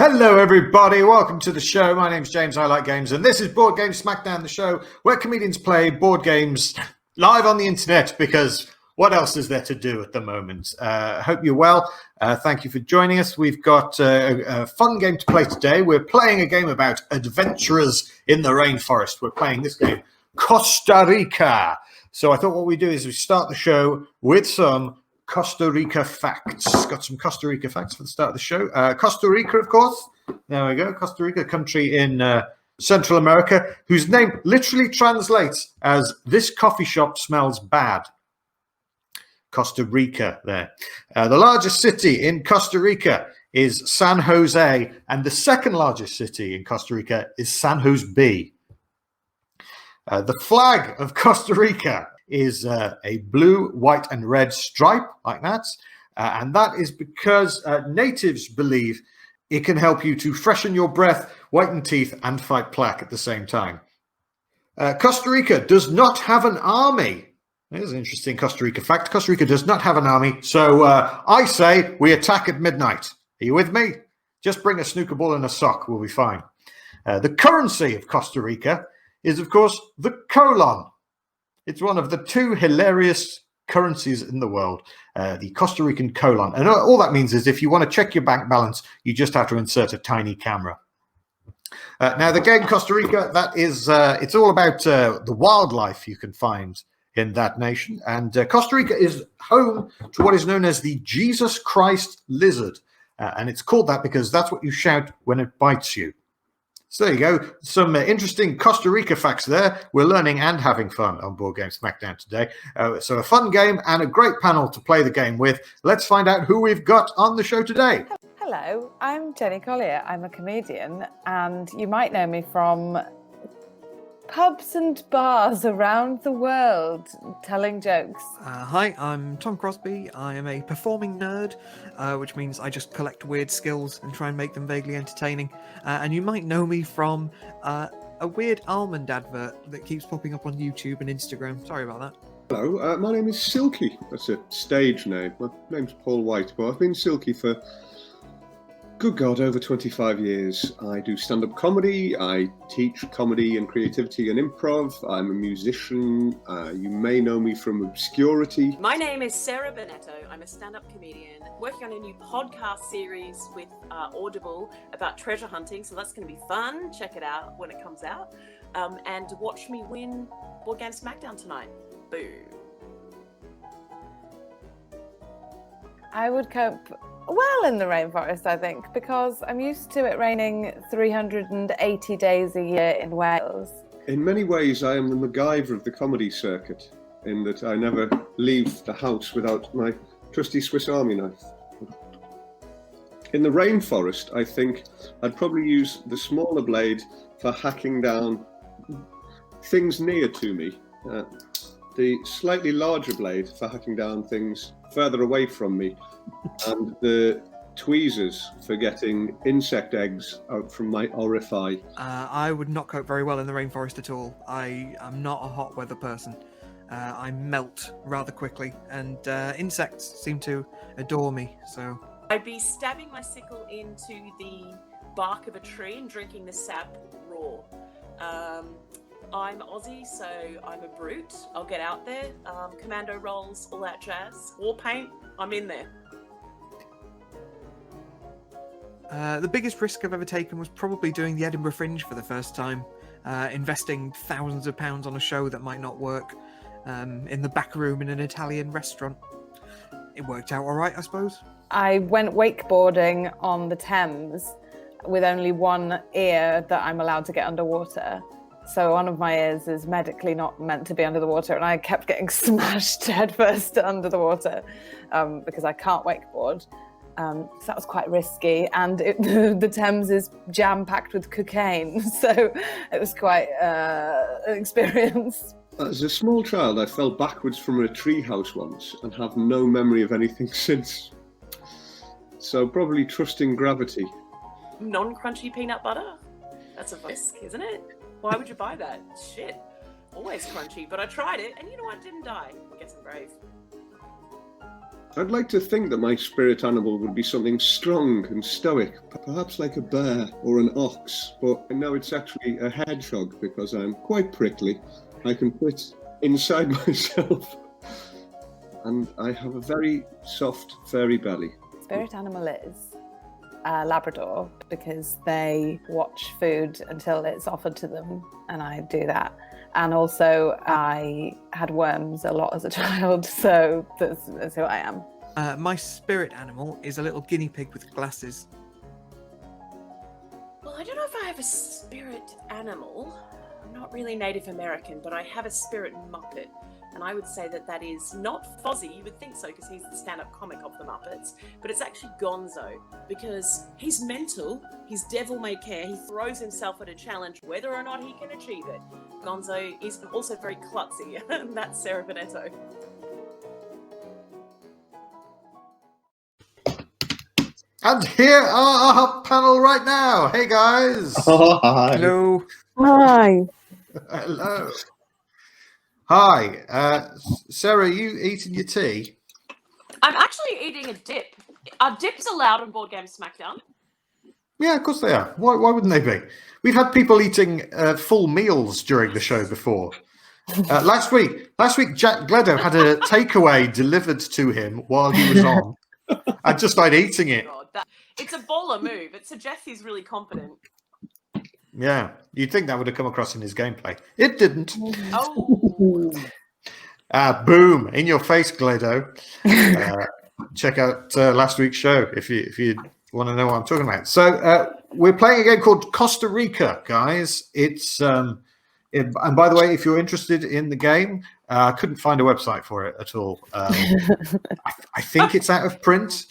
Hello everybody, welcome to the show. My name's James, I like games, and this is Board Game Smackdown, the show where comedians play board games live on the internet, because what else is there to do at the moment? Hope you're well. Thank you for joining us. We've got a fun game to play today. We're playing a game about adventurers in the rainforest. We're playing this game, Costa Rica. So I thought what we do is we start the show with some Costa Rica facts. Got some Costa Rica facts for the start of the show. Costa Rica, of course. There we go. Costa Rica, country in Central America, whose name literally translates as "this coffee shop smells bad." Costa Rica there. The largest city in Costa Rica is San Jose, and the second largest city in Costa Rica is San Jose. The flag of Costa Rica is a blue, white, and red stripe like that. And that is because natives believe it can help you to freshen your breath, whiten teeth, and fight plaque at the same time. Costa Rica does not have an army. There's an interesting Costa Rica fact. Costa Rica does not have an army. So I say we attack at midnight. Are you with me? Just bring a snooker ball and a sock. We'll be fine. The currency of Costa Rica is, of course, the colon. It's one of the two hilarious currencies in the world, the Costa Rican colon. And all that means is if you want to check your bank balance, you just have to insert a tiny camera. Now, the game Costa Rica, that is, it's all about the wildlife you can find in that nation. And Costa Rica is home to what is known as the Jesus Christ lizard. And it's called that because that's what you shout when it bites you. So there you go. Some interesting Costa Rica facts there. We're learning and having fun on Board Game Smackdown today. So a fun game and a great panel to play the game with. Let's find out who we've got on the show today. Hello, I'm Jenny Collier. I'm a comedian, and you might know me from pubs and bars around the world telling jokes. Hi, I'm Tom Crosbie. I am a performing nerd, which means I just collect weird skills and try and make them vaguely entertaining. And you might know me from a weird ALMOND advert that keeps popping up on YouTube and Instagram. Sorry about that. Hello, my name is Silky. That's a stage name. My name's Paul White, but I've been Silky for, good God, over 25 years. I do stand-up comedy, I teach comedy and creativity and improv, I'm a musician, you may know me from Obscurity. My name is Sarah Bennetto, I'm a stand-up comedian, working on a new podcast series with Audible about treasure hunting, so that's going to be fun. Check it out when it comes out. And watch me win Board Game Smackdown tonight. Boo. I would cope well in the rainforest, I think, because I'm used to it raining 380 days a year in Wales. In many ways, I am the MacGyver of the comedy circuit, in that I never leave the house without my trusty Swiss Army knife. In the rainforest, I think I'd probably use the smaller blade for hacking down things near to me, the slightly larger blade for hacking down things further away from me, and the tweezers for getting insect eggs out from my orifice. I would not cope very well in the rainforest at all. I am not a hot weather person. I melt rather quickly, and insects seem to adore me, so... I'd be stabbing my sickle into the bark of a tree and drinking the sap raw. I'm Aussie, so I'm a brute. I'll get out there. Commando rolls, all that jazz. War paint, I'm in there. The biggest risk I've ever taken was probably doing the Edinburgh Fringe for the first time, investing thousands of pounds on a show that might not work, in the back room in an Italian restaurant. It worked out all right, I suppose. I went wakeboarding on the Thames with only one ear that I'm allowed to get underwater. So one of my ears is medically not meant to be under the water, and I kept getting smashed headfirst under the water because I can't wakeboard. So that was quite risky, and the Thames is jam-packed with cocaine, so it was quite an experience. As a small child, I fell backwards from a treehouse once and have no memory of anything since. So probably trusting gravity. Non-crunchy peanut butter? That's a risk, isn't it? Why would you buy that? Shit. Always crunchy, but I tried it, and you know what? Didn't die. I guess I'm brave. I'd like to think that my spirit animal would be something strong and stoic, perhaps like a bear or an ox, but I know it's actually a hedgehog because I'm quite prickly. I can fit inside myself, and I have a very soft, furry belly. Spirit animal is Labrador because they watch food until it's offered to them, and I do that. And also, I had worms a lot as a child, so that's who I am. My spirit animal is a little guinea pig with glasses. Well, I don't know if I have a spirit animal. I'm not really Native American, but I have a spirit Muppet. And I would say that is not Fozzie. You would think so because he's the stand-up comic of the Muppets. But it's actually Gonzo because he's mental, he's devil-may-care, he throws himself at a challenge whether or not he can achieve it. Gonzo is also very klutzy, and that's Sarah Bennetto. And here are our panel right now. Hey, guys. Oh, hi. Hello. Hi. Hello. Hi. Sarah, are you eating your tea? I'm actually eating a dip. Are dips allowed on Board Game Smackdown? Yeah, of course they are. Why wouldn't they be? We've had people eating full meals during the show before. Last week, Jack Gledo had a takeaway delivered to him while he was on. I just started eating it. God, it's a baller move. It suggests he's really confident. Yeah, you'd think that would have come across in his gameplay. It didn't. Oh. Boom! In your face, Gledo. Check out last week's show if you want to know what I'm talking about. So we're playing a game called Costa Rica, guys. It's and by the way, if you're interested in the game, I couldn't find a website for it at all. I think it's out of print.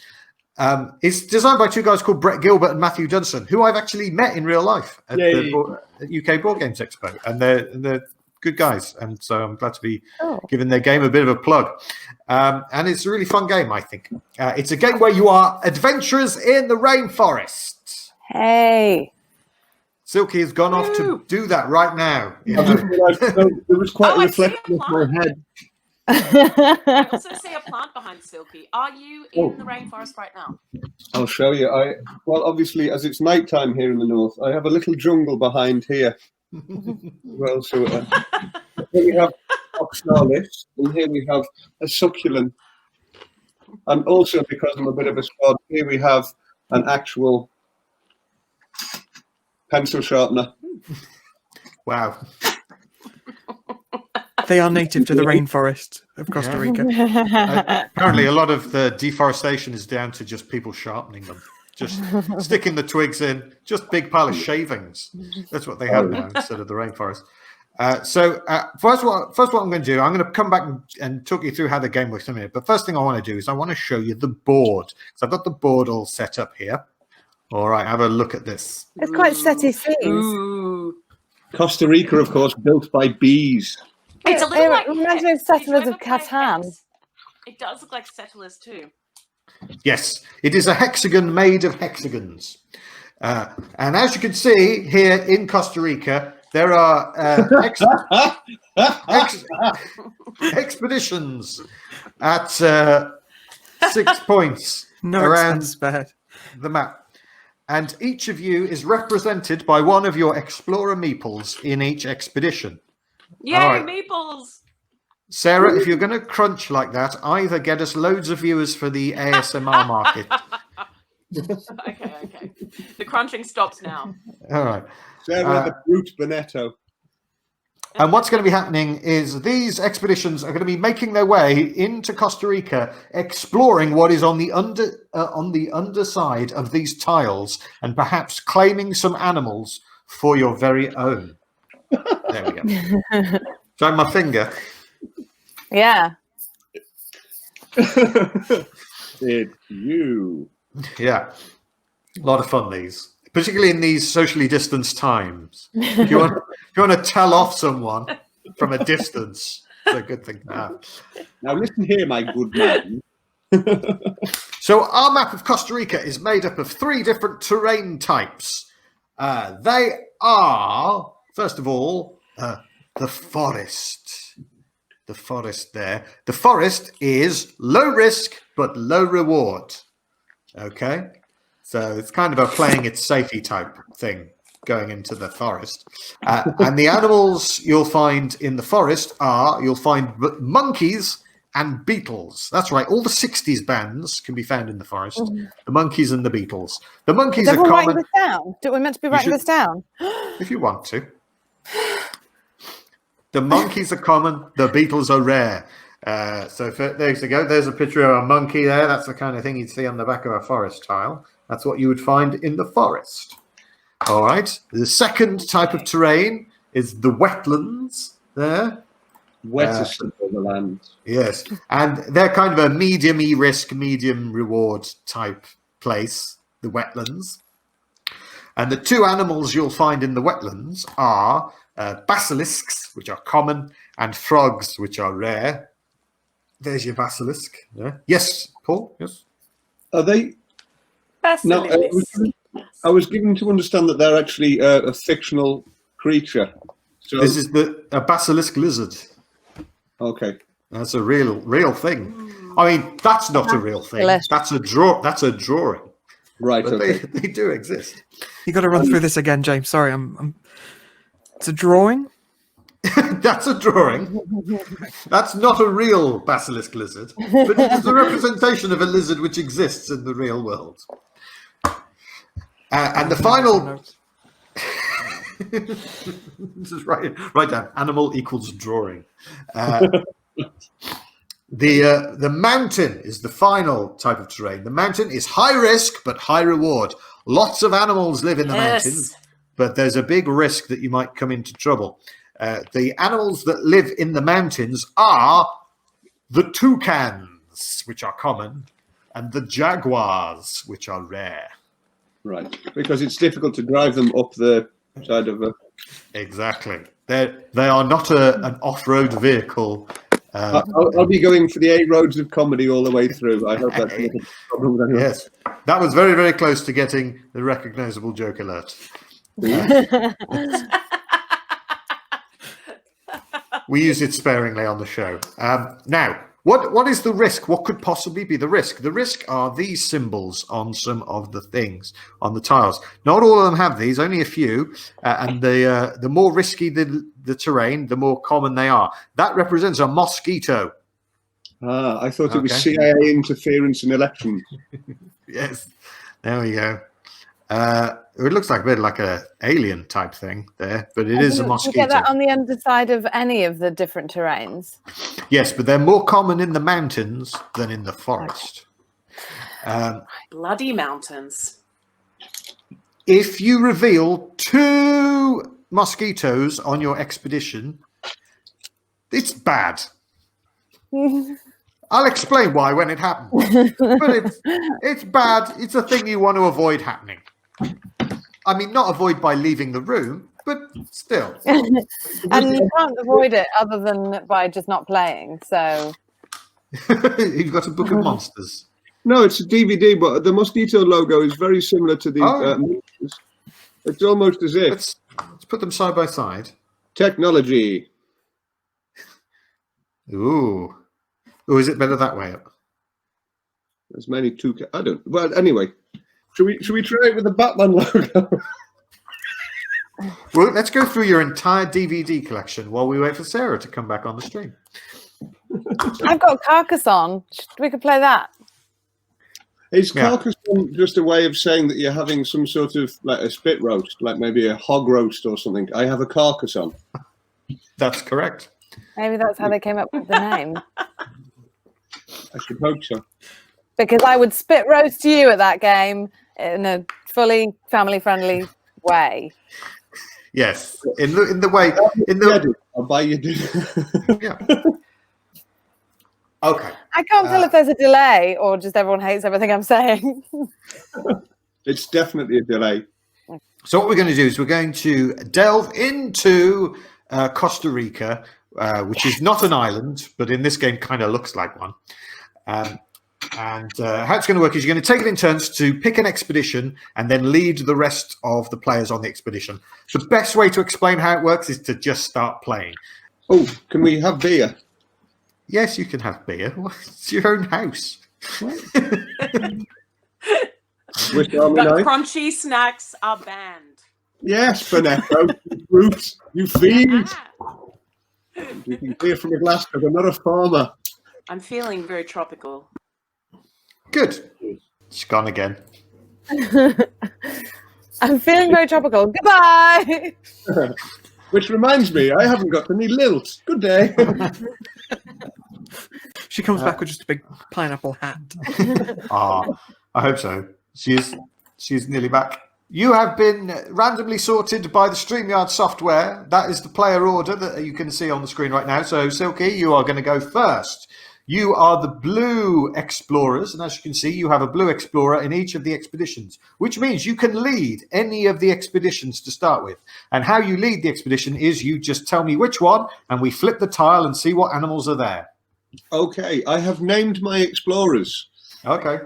It's designed by two guys called Brett Gilbert and Matthew Dudson, who I've actually met in real life at the UK Board Games Expo, and they're good guys, and so I'm glad to be giving their game a bit of a plug. And it's a really fun game, I think. It's a game where you are adventurers in the rainforest. Hey. Silky has gone off to do that right now. You know? There was quite a I see a reflection of my plant. head. I also see a plant behind Silky. Are you in the rainforest right now? I'll show you. Well, obviously, as it's nighttime here in the north, I have a little jungle behind here. Well, so here we have oxalis, and here we have a succulent. And also, because I'm a bit of a squad, here we have an actual pencil sharpener. Wow. They are native to the rainforest of Costa Rica. Apparently, a lot of the deforestation is down to just people sharpening them. Just sticking the twigs in, just big pile of shavings. That's what they have now instead of the rainforest. So first what I'm going to do, I'm going to come back and talk you through how the game works in a minute. But first thing I want to do is I want to show you the board. So I've got the board all set up here. All right, have a look at this. It's quite setty scenes. Ooh. Costa Rica, of course, built by bees. It's a little like reminds me of Hex. Did you Settlers ever of play Catan. Hex? It does look like Settlers too. Yes, it is a hexagon made of hexagons. And as you can see here in Costa Rica, there are expeditions at 6 points around spared. the map. And each of you is represented by one of your explorer meeples in each expedition. Yay, All right. meeples! Sarah, if you're going to crunch like that, either get us loads of viewers for the ASMR market. Okay. The crunching stops now. All right. Sarah the Brute Bennetto. And what's going to be happening is these expeditions are going to be making their way into Costa Rica, exploring what is on the underside of these tiles, and perhaps claiming some animals for your very own. There we go. Try my finger. Yeah. Did you? Yeah, a lot of fun these, particularly in these socially distanced times. If you want to tell off someone from a distance, it's a good thing to have. Now listen here, my good man. So our map of Costa Rica is made up of 3 different terrain types. They are, first of all, the forest. the forest there. The forest is low risk but low reward. Okay, so it's kind of a playing it safety type thing going into the forest. And the animals you'll find in the forest you'll find monkeys and beetles. That's right. All the 60s bands can be found in the forest. The monkeys and the beetles. The monkeys are common. Writing this down? Do we meant to be writing this down? If you want to. The monkeys are common. The beetles are rare. So there you go. There's a picture of a monkey there. That's the kind of thing you'd see on the back of a forest tile. That's what you would find in the forest. All right. The second type of terrain is the wetlands there. Wettest of the land. Yes, and they're kind of a medium-y risk, medium reward type place, the wetlands. And the two animals you'll find in the wetlands are basilisks, which are common, and frogs, which are rare. There's your basilisk. Yeah. Yes, Paul? Yes. Are they? No, I was given to understand that they're actually a fictional creature. So this is a basilisk lizard. Okay. That's a real thing. I mean, that's not a real thing. That's a drawing. Right. But okay. they do exist. You got to run through this again, James. Sorry, it's a drawing. That's a drawing. That's not a real basilisk lizard, but it is a representation of a lizard which exists in the real world. And the final. Just write down. Animal equals drawing. The mountain is the final type of terrain. The mountain is high risk but high reward. Lots of animals live in the mountains, but there's a big risk that you might come into trouble. The animals that live in the mountains are the toucans, which are common, and the jaguars, which are rare. Right, because it's difficult to drive them up the side of a... Exactly. They are not an off-road vehicle. I'll be going for the 8 roads of comedy all the way through. I hope that's not a problem with anyone. Yes, that was very, very close to getting the recognizable joke alert. We use it sparingly on the show. Now, what is the risk? What could possibly be the risk? The risk are these symbols on some of the things on the tiles. Not all of them have these, only a few. And the more risky the terrain, the more common they are. That represents a mosquito. I thought it was CIA interference in elections. Yes, there we go. It looks like a bit like an alien type thing there, but it is a mosquito. You get that on the underside of any of the different terrains. Yes, but they're more common in the mountains than in the forest. Bloody mountains. If you reveal 2 mosquitoes on your expedition, it's bad. I'll explain why when it happens. But it's bad. It's a thing you want to avoid happening. I mean, not avoid by leaving the room, but still. And you can't avoid it other than by just not playing. So you've got a book of monsters. No, it's a DVD, but the mosquito logo is very similar to the. It's almost as if. Let's put them side by side. Technology. Ooh. Or is it better that way up? There's many two. I don't. Well, anyway, should we try it with the Batman logo? Well, let's go through your entire DVD collection while we wait for Sarah to come back on the stream. I've got Carcassonne. We could play that. Is Carcassonne just a way of saying that you're having some sort of like a spit roast, like maybe a hog roast or something? I have a Carcassonne. That's correct. Maybe that's how they came up with the name. I should hope so. Because I would spit roast you at that game in a fully family-friendly way. Yes, in the way I'll buy you dinner. Yeah. Okay. I can't tell if there's a delay or just everyone hates everything I'm saying. It's definitely a delay. So what we're going to do is we're going to delve into Costa Rica, which is not an island, but in this game kind of looks like one. And how it's going to work is you're going to take it in turns to pick an expedition and then lead the rest of the players on the expedition. The best way to explain how it works is to just start playing. Oh, can we have beer? Yes, you can have beer. It's your own house. Swiss Army But knife. crunchy snacks are banned. Yes, Bennetto, you brute, you fiend. Drinking beer from a glass because I'm not a farmer. I'm feeling very tropical. Good. She's gone again. I'm feeling very tropical. Goodbye. Which reminds me, I haven't got any lilt. Good day. She comes back with just a big pineapple hat. I hope so. She's nearly back. You have been randomly sorted by the StreamYard software. That is the player order that you can see on the screen right now. So, Silky, you are going to go first. You are the blue explorers, and as you can see, you have a blue explorer in each of the expeditions, which means you can lead any of the expeditions to start with. And how you lead the expedition is you just tell me which one, and we flip the tile and see what animals are there. Okay, I have named my explorers. Okay.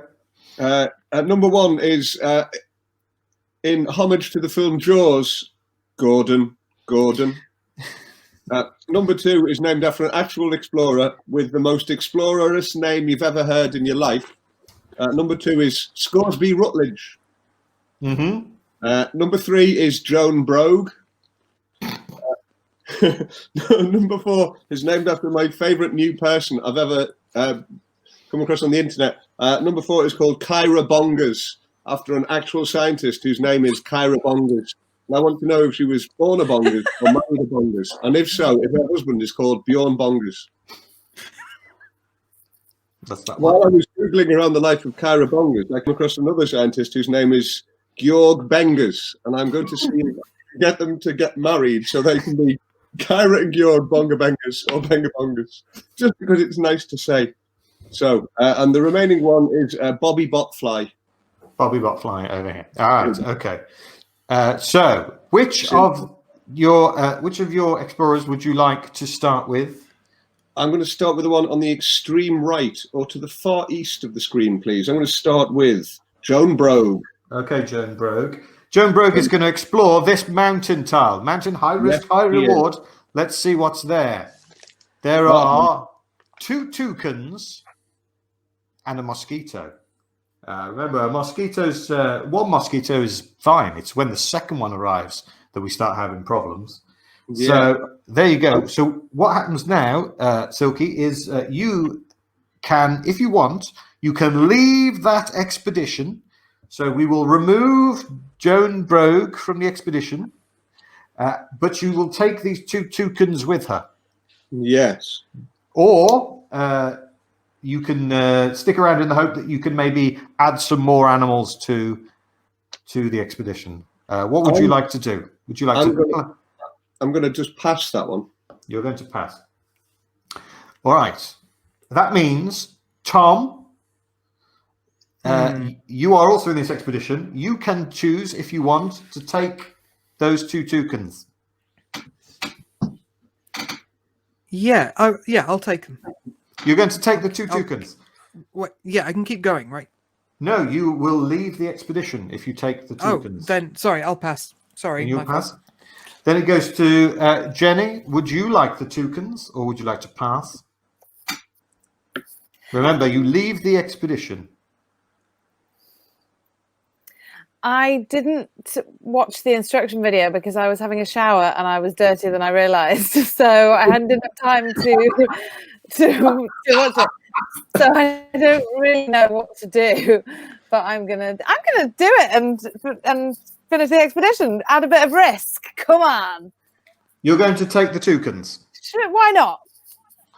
Number one is, in homage to the film Jaws, Gordon. Number two is named after an actual explorer with the most explorerous name you've ever heard in your life. Number two is Scoresby Rutledge. Number three is Joan Brogue. Number four is named after my favourite new person I've ever come across on the internet. Number four is called Kyra Bongers, after an actual scientist whose name is Kyra Bongers. And I want to know if she was born a Bongers or married a Bongers, and if so, if her husband is called Bjorn Bongers. That's that While one. I was Googling around the life of Kyra Bongers, I came across another scientist whose name is Georg Bengers, and I'm going to see if I can get them to get married so they can be Kyra and Georg Bonga Bengers or Benga Bongers, just because it's nice to say. So, and the remaining one is Bobby Botfly. Bobby Botfly over here. All right. Okay. So, which of your explorers would you like to start with? I'm going to start with the one on the extreme right or to the far east of the screen, please. I'm going to start with Joan Brogue. Okay, Joan Brogue. Joan Brogue is going to explore this mountain tile. Mountain, high risk, high reward. Let's see what's there. There are 2 toucans and a mosquito. Remember, one mosquito is fine. It's when the second one arrives that we start having problems. Yeah. So there you go. So what happens now, Silky, is you can, if you want, you can leave that expedition. So we will remove Joan Brogue from the expedition, but you will take these 2 toucans with her. Yes. Or you can stick around in the hope that you can maybe add some more animals to the expedition. What would you like to do? Would you like to? I'm going to just pass that one. You're going to pass. All right. That means, Tom, you are also in this expedition. You can choose, if you want, to take those 2 toucans. Yeah, I'll take them. You're going to take the 2 toucans? What? Yeah, I can keep going, right? No, you will leave the expedition if you take the toucans. Oh, then, sorry, I'll pass. Sorry. And you'll pass? Then it goes to Jenny. Would you like the toucans or would you like to pass? Remember, you leave the expedition. I didn't watch the instruction video because I was having a shower and I was dirtier than I realised. So I hadn't enough time to watch it. So I don't really know what to do. But I'm gonna do it and finish the expedition. Add a bit of risk. Come on. You're going to take the toucans. Sure, why not?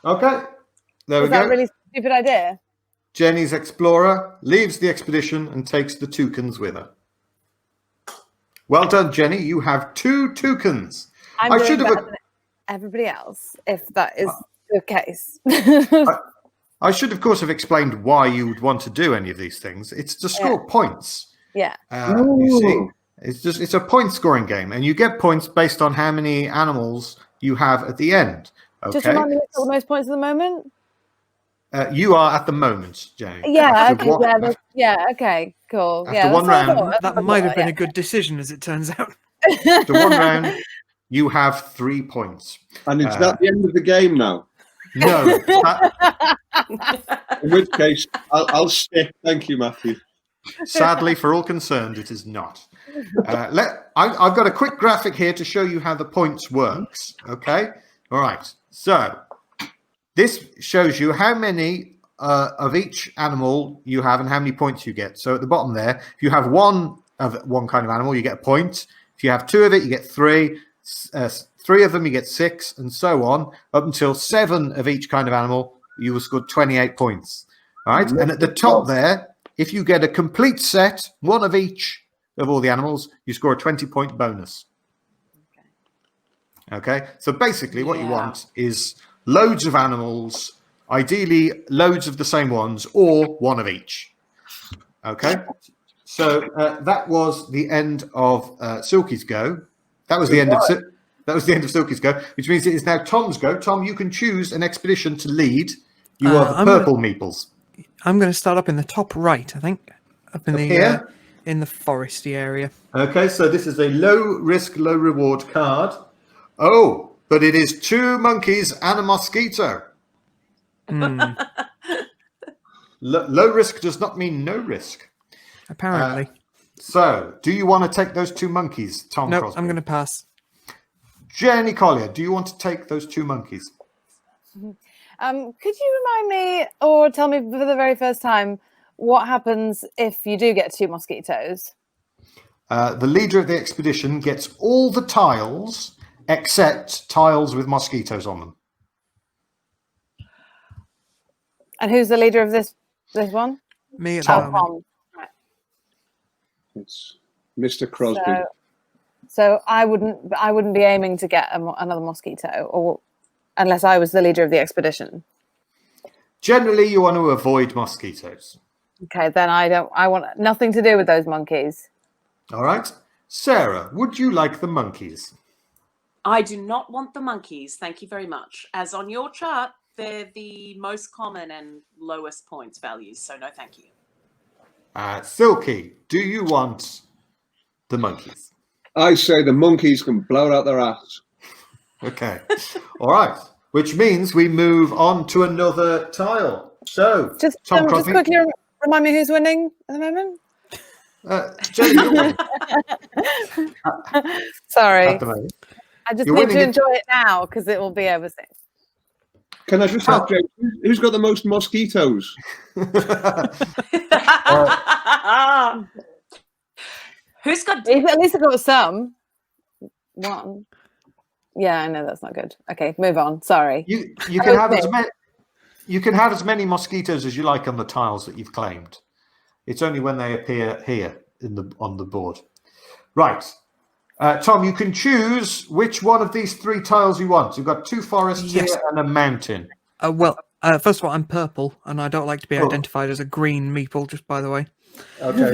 Okay. There we go. Is that a really stupid idea? Jenny's explorer leaves the expedition and takes the toucans with her. Well done, Jenny. You have 2 toucans. I'm doing better than everybody else, if that is the case. I should, of course, have explained why you would want to do any of these things. It's to score points. Yeah. You see, it's a point scoring game, and you get points based on how many animals you have at the end. Okay. Just remind me what's got the most points at the moment. You are at the moment, Jenny. Yeah. Okay. Okay. Cool. After one round, that might have been a good decision, as it turns out. After one round, you have 3 points. And is that the end of the game now? No. In which case, I'll stick. Thank you, Matthew. Sadly, for all concerned, it is not. I've got a quick graphic here to show you how the points works. Okay? All right. So this shows you how many of each animal you have and how many points you get. So at the bottom there, if you have one of one kind of animal, you get a point. If you have two of it, you get 3. 3 of them, you get 6, and so on, up until 7 of each kind of animal, you will score 28 points. All right? And at the top there, if you get a complete set, one of each of all the animals, you score a 20-point bonus. Okay? So basically what you want is loads of animals, ideally loads of the same ones, or one of each. Okay? So that was the end of Silky's go. That was the end of Silky's go, which means it is now Tom's go. Tom, you can choose an expedition to lead. You are the purple meeples. I'm going to start up in the top right, I think, up in the foresty area. Okay, so this is a low risk, low reward card. Oh, but it is 2 monkeys and a mosquito. Low risk does not mean no risk. Apparently. So, do you want to take those 2 monkeys, Tom? No, Crosbie? I'm going to pass. Jenny Collier, do you want to take those 2 monkeys? Could you remind me, or tell me for the very first time, what happens if you do get 2 mosquitoes? The leader of the expedition gets all the tiles except tiles with mosquitoes on them. And who's the leader of this one? Me at the moment. Tom. It's Mr. Crosbie. So I wouldn't be aiming to get another mosquito, or unless I was the leader of the expedition. Generally, you want to avoid mosquitoes. Okay, then I want nothing to do with those monkeys. All right. Sarah, would you like the monkeys? I do not want the monkeys, thank you very much. As on your chart, they're the most common and lowest points values, so no thank you. Silky, do you want the monkeys? I say the monkeys can blow out their ass. Okay. All right. Which means we move on to another tile. So, Just Tom just Crosbie, quickly remind me who's winning at the moment. Jenny, you're winning Sorry, at the moment. I just You're need winning to it. enjoy it now because it will be over soon. Can I just ask, James, who's got the most mosquitoes? Who's got At least I got some. One. Yeah, I know that's not good. Okay, move on. Sorry. You can have as many mosquitoes as you like on the tiles that you've claimed. It's only when they appear here on the board. Right. Tom, you can choose which one of these 3 tiles you want. You've got 2 forests here and a mountain. First of all, I'm purple, and I don't like to be identified as a green meeple, just by the way. Okay.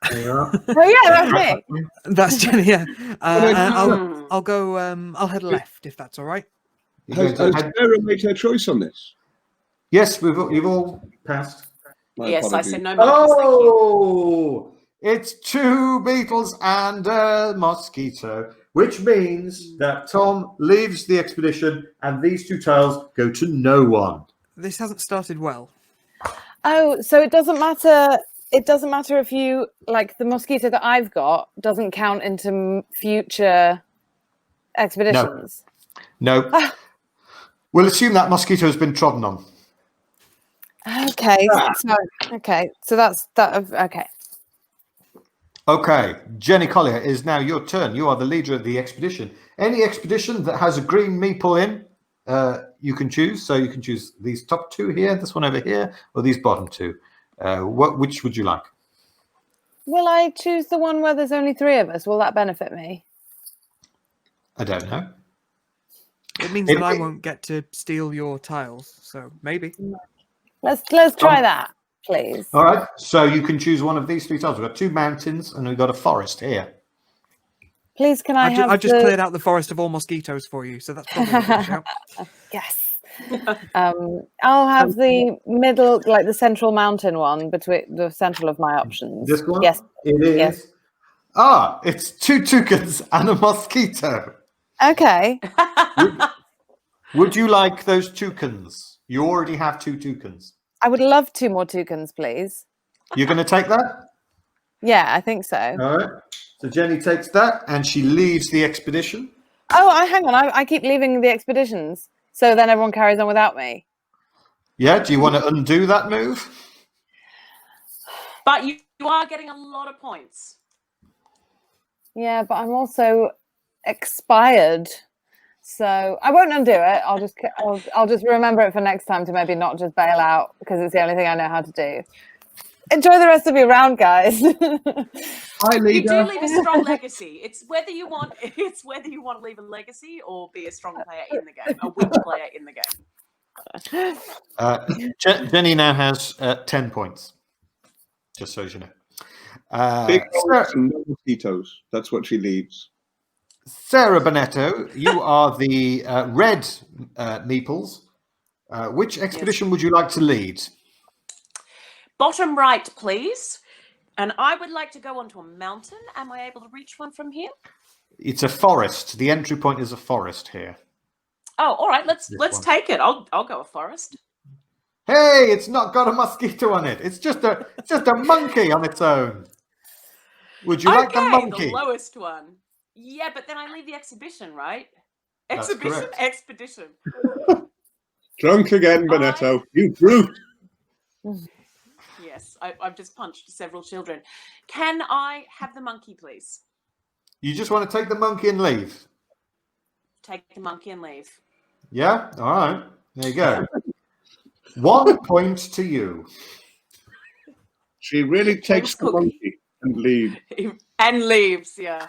Oh yeah, that's me. That's Jenny, yeah. I'll go, I'll head left, if that's all right. Has Sarah made her choice on this? Yes, you've all passed. My yes, apologies. I said no monkeys, thank you. Oh, it's 2 beetles and a mosquito, which means that Tom leaves the expedition and these 2 tiles go to no one. This hasn't started well. Oh, so it doesn't matter. It doesn't matter if you like the mosquito that I've got doesn't count into future expeditions. No. We'll assume that mosquito has been trodden on. Okay. So that's that. Okay. Okay, Jenny Collier, it is now your turn. You are the leader of the expedition. Any expedition that has a green meeple in, you can choose. So you can choose these top 2 here, this one over here, or these bottom 2. Which would you like? Will I choose the one where there's only 3 of us? Will that benefit me? I don't know. It means that I won't get to steal your tiles, so maybe. Let's try that, please. All right, so you can choose one of these 3 tiles. We've got 2 mountains and we've got a forest here. Please, can I have I just cleared out the forest of all mosquitoes for you, so that's probably a good shout. Yes. I'll have the middle, like the central mountain one, between the central of my options. This one? Yes. It is. Yes. It's 2 toucans and a mosquito. Okay. Would you like those toucans? You already have 2 toucans. I would love 2 more toucans, please. You're going to take that? Yeah, I think so. All right. So Jenny takes that and she leaves the expedition. Oh, hang on. I keep leaving the expeditions. So then everyone carries on without me. Yeah, do you want to undo that move? But you are getting a lot of points. Yeah, but I'm also expired. So I won't undo it. I'll just remember it for next time to maybe not just bail out because it's the only thing I know how to do. Enjoy the rest of your round, guys. Hi, You leader. do leave a strong legacy. It's whether you want to leave a legacy or be a strong player in the game, a weak player in the game. Jenny now has 10 points, just so you know. Big holes and no mosquitoes. That's what she leaves. Sarah Bennetto, you are the red meeples. Which expedition would you like to lead? Bottom right, please. And I would like to go onto a mountain. Am I able to reach one from here? It's a forest. The entry point is a forest here. Oh, all right. Let's one. take it. I'll go a forest. Hey, it's not got a mosquito on it. It's just a monkey on its own. Would you like the monkey? The lowest one. Yeah, but then I leave the exhibition, right? That's correct. Expedition. Drunk again, Bennetto. You brute. Yes, I've just punched several children. Can I have the monkey, please? You just want to take the monkey and leave? Take the monkey and leave. Yeah? All right. There you go. 1 point to you. She really takes the monkey and leaves. And leaves, yeah.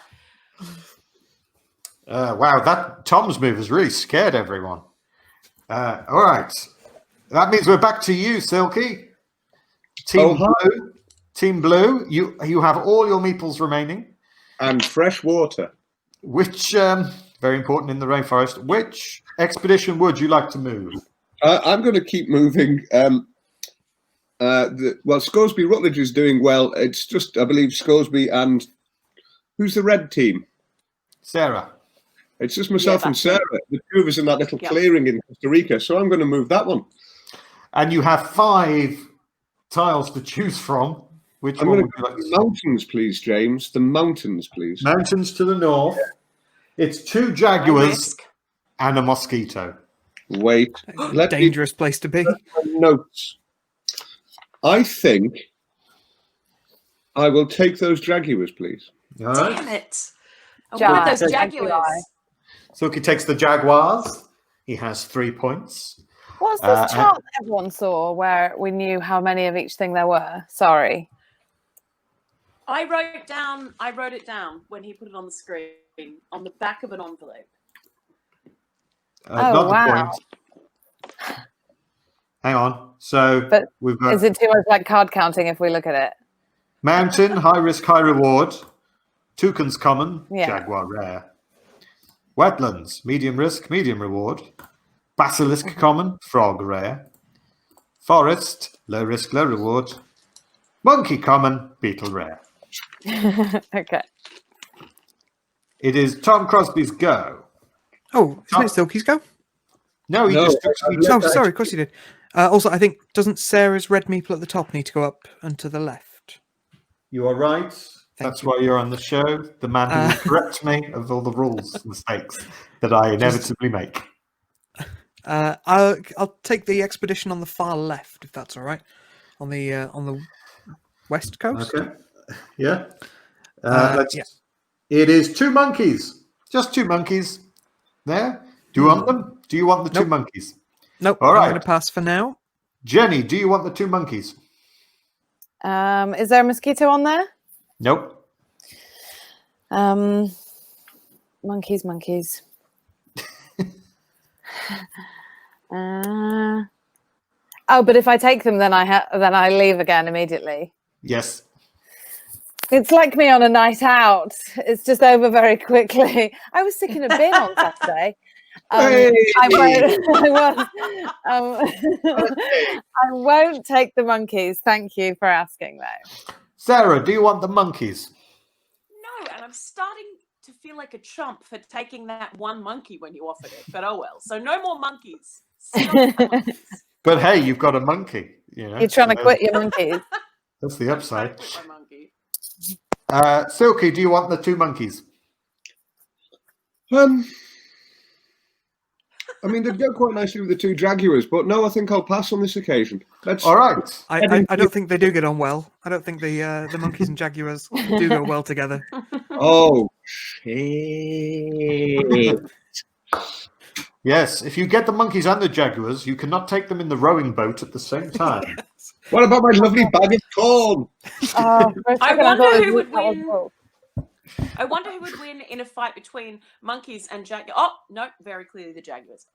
Wow, that Tom's move has really scared everyone. All right. That means we're back to you, Silky. Team Blue, you have all your meeples remaining. And fresh water. Which, very important in the rainforest, which expedition would you like to move? I'm going to keep moving. Scoresby Rutledge is doing well. It's just, I believe, Scoresby and who's the red team? Sarah. It's just myself and Sarah. The 2 of us in that little clearing in Costa Rica. So I'm going to move that one. And you have 5 tiles to choose from. Which I'm one going would you like to to the mountains, please, James. The mountains, please. Mountains to the north. It's 2 jaguars and a mosquito. Wait. Dangerous place to be. Notes. I think I will take those jaguars, please. All right. Damn it. I wanted those jaguars. Silky takes the jaguars. He has 3 points. What's this chart that everyone saw where we knew how many of each thing there were? Sorry. I wrote it down when he put it on the screen on the back of an envelope. Oh, wow. Hang on. So we've got. Is it too much like card counting if we look at it? Mountain, high risk, high reward. Toucans common, Yeah. jaguar rare. Wetlands, medium risk, medium reward. Basilisk common, frog rare. Forest, low risk, low reward. Monkey common, beetle rare. Okay. It is Tom Crosby's go. Oh, isn't it Silky's go? No, he just took me. Oh, sorry, of course you did. Also, I think, doesn't Sarah's red meeple at the top need to go up and to the left? You are right. That's why you're on the show. The man who will correct me of all the rules mistakes that I inevitably make. I'll take the expedition on the far left, if that's all right, on the west coast. Okay. Yeah. It is 2 monkeys. Just 2 monkeys. There. Do you want them? Do you want the 2 monkeys? Nope. All right. I'm going to pass for now. Jenny, do you want the 2 monkeys? Is there a mosquito on there? Nope. Monkeys. But if I take them, then I leave again immediately. Yes. It's like me on a night out. It's just over very quickly. I was sick in a bin on Saturday. I won't take the monkeys. Thank you for asking, though. Sarah, do you want the monkeys? No, and I'm starting to feel like a chump for taking that one monkey when you offered it, but oh well. So no more monkeys. Stop the monkeys. But hey, you've got a monkey. You know, You're trying to so quit your monkeys. That's the I'm trying upside. to quit my monkey. Silky, do you want the 2 monkeys? I mean, they'd go quite nicely with the 2 jaguars, but no, I think I'll pass on this occasion. All right. I don't think they do get on well. I don't think the monkeys and jaguars do go well together. Oh, shit. Yes, if you get the monkeys and the jaguars, you cannot take them in the rowing boat at the same time. What about my lovely bag of corn? Oh, for a I second wonder thought it who was would that was win. Wolf. I wonder who would win in a fight between monkeys and jaguars. Oh, no, very clearly the jaguars.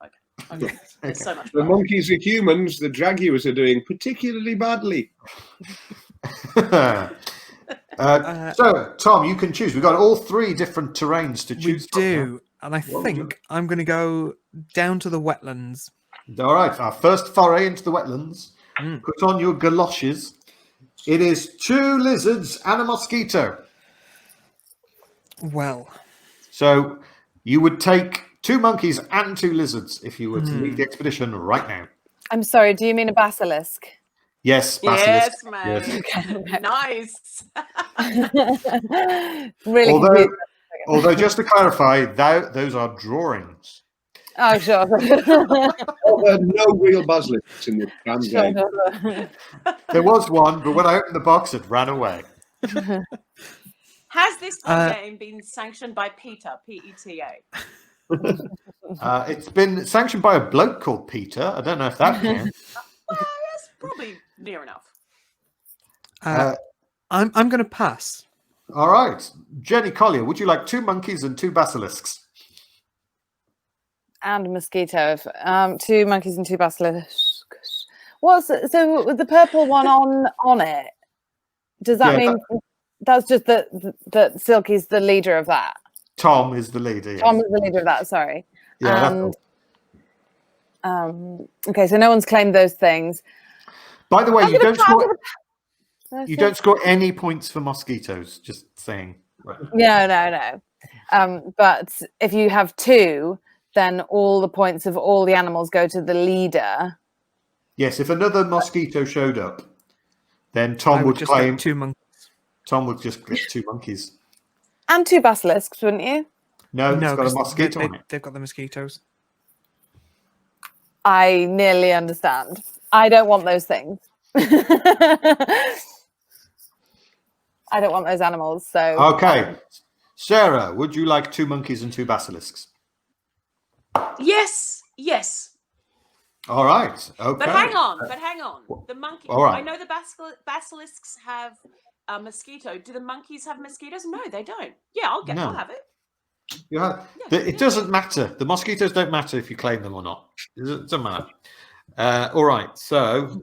Okay. There's so much The fun. monkeys are humans, the jaguars are doing particularly badly. So, Tom, you can choose. We've got all 3 different terrains to We choose from. do, and I think I'm going to go down to the wetlands. All right, our first foray into the wetlands. Put on your galoshes. It is 2 lizards and a mosquito. Well, So you would take 2 monkeys and 2 lizards if you were to leave the expedition right now. I'm sorry, do you mean a basilisk? Yes, Yes, basilisk. mate. Yes. Nice. Really Although, confused. although, just to clarify, those are drawings. Oh, sure. Oh, there are no real basilisks in this damn game. Sure. There was one, but when I opened the box, it ran away. Has this game been sanctioned by PETA, P-E-T-A? It's been sanctioned by a bloke called Peter. I don't know if that counts. That's probably near enough. I'm going to pass. All right. Jenny Collier, would you like 2 monkeys and 2 basilisks? And mosquito. 2 monkeys and 2 basilisks. So with the purple one on it, does that mean that's just that Silky's the leader of that? Tom is the leader. Yes. Tom is the leader of that, sorry. Yeah, Okay, so no one's claimed those things. by the way, you don't score. That's You it. don't score any points for mosquitoes. Just saying. Right. No. But if you have 2, then all the points of all the animals go to the leader. Yes, if another mosquito showed up, then I Tom would would just claim. get 2 monkeys. Tom would just get 2 monkeys. And 2 basilisks, wouldn't you? No, it's got a 'cause mosquito on it. they've got the mosquitoes. I nearly understand. I don't want those things. I don't want those animals. So Okay, Sarah, would you like 2 monkeys and 2 basilisks? Yes. All right. Okay. But hang on. The monkey. All right. I know the basilisks have a mosquito. Do the monkeys have mosquitoes? No, they don't. Yeah, I'll No. have it. You have, it doesn't matter. The mosquitoes don't matter if you claim them or not. It doesn't matter. All right. So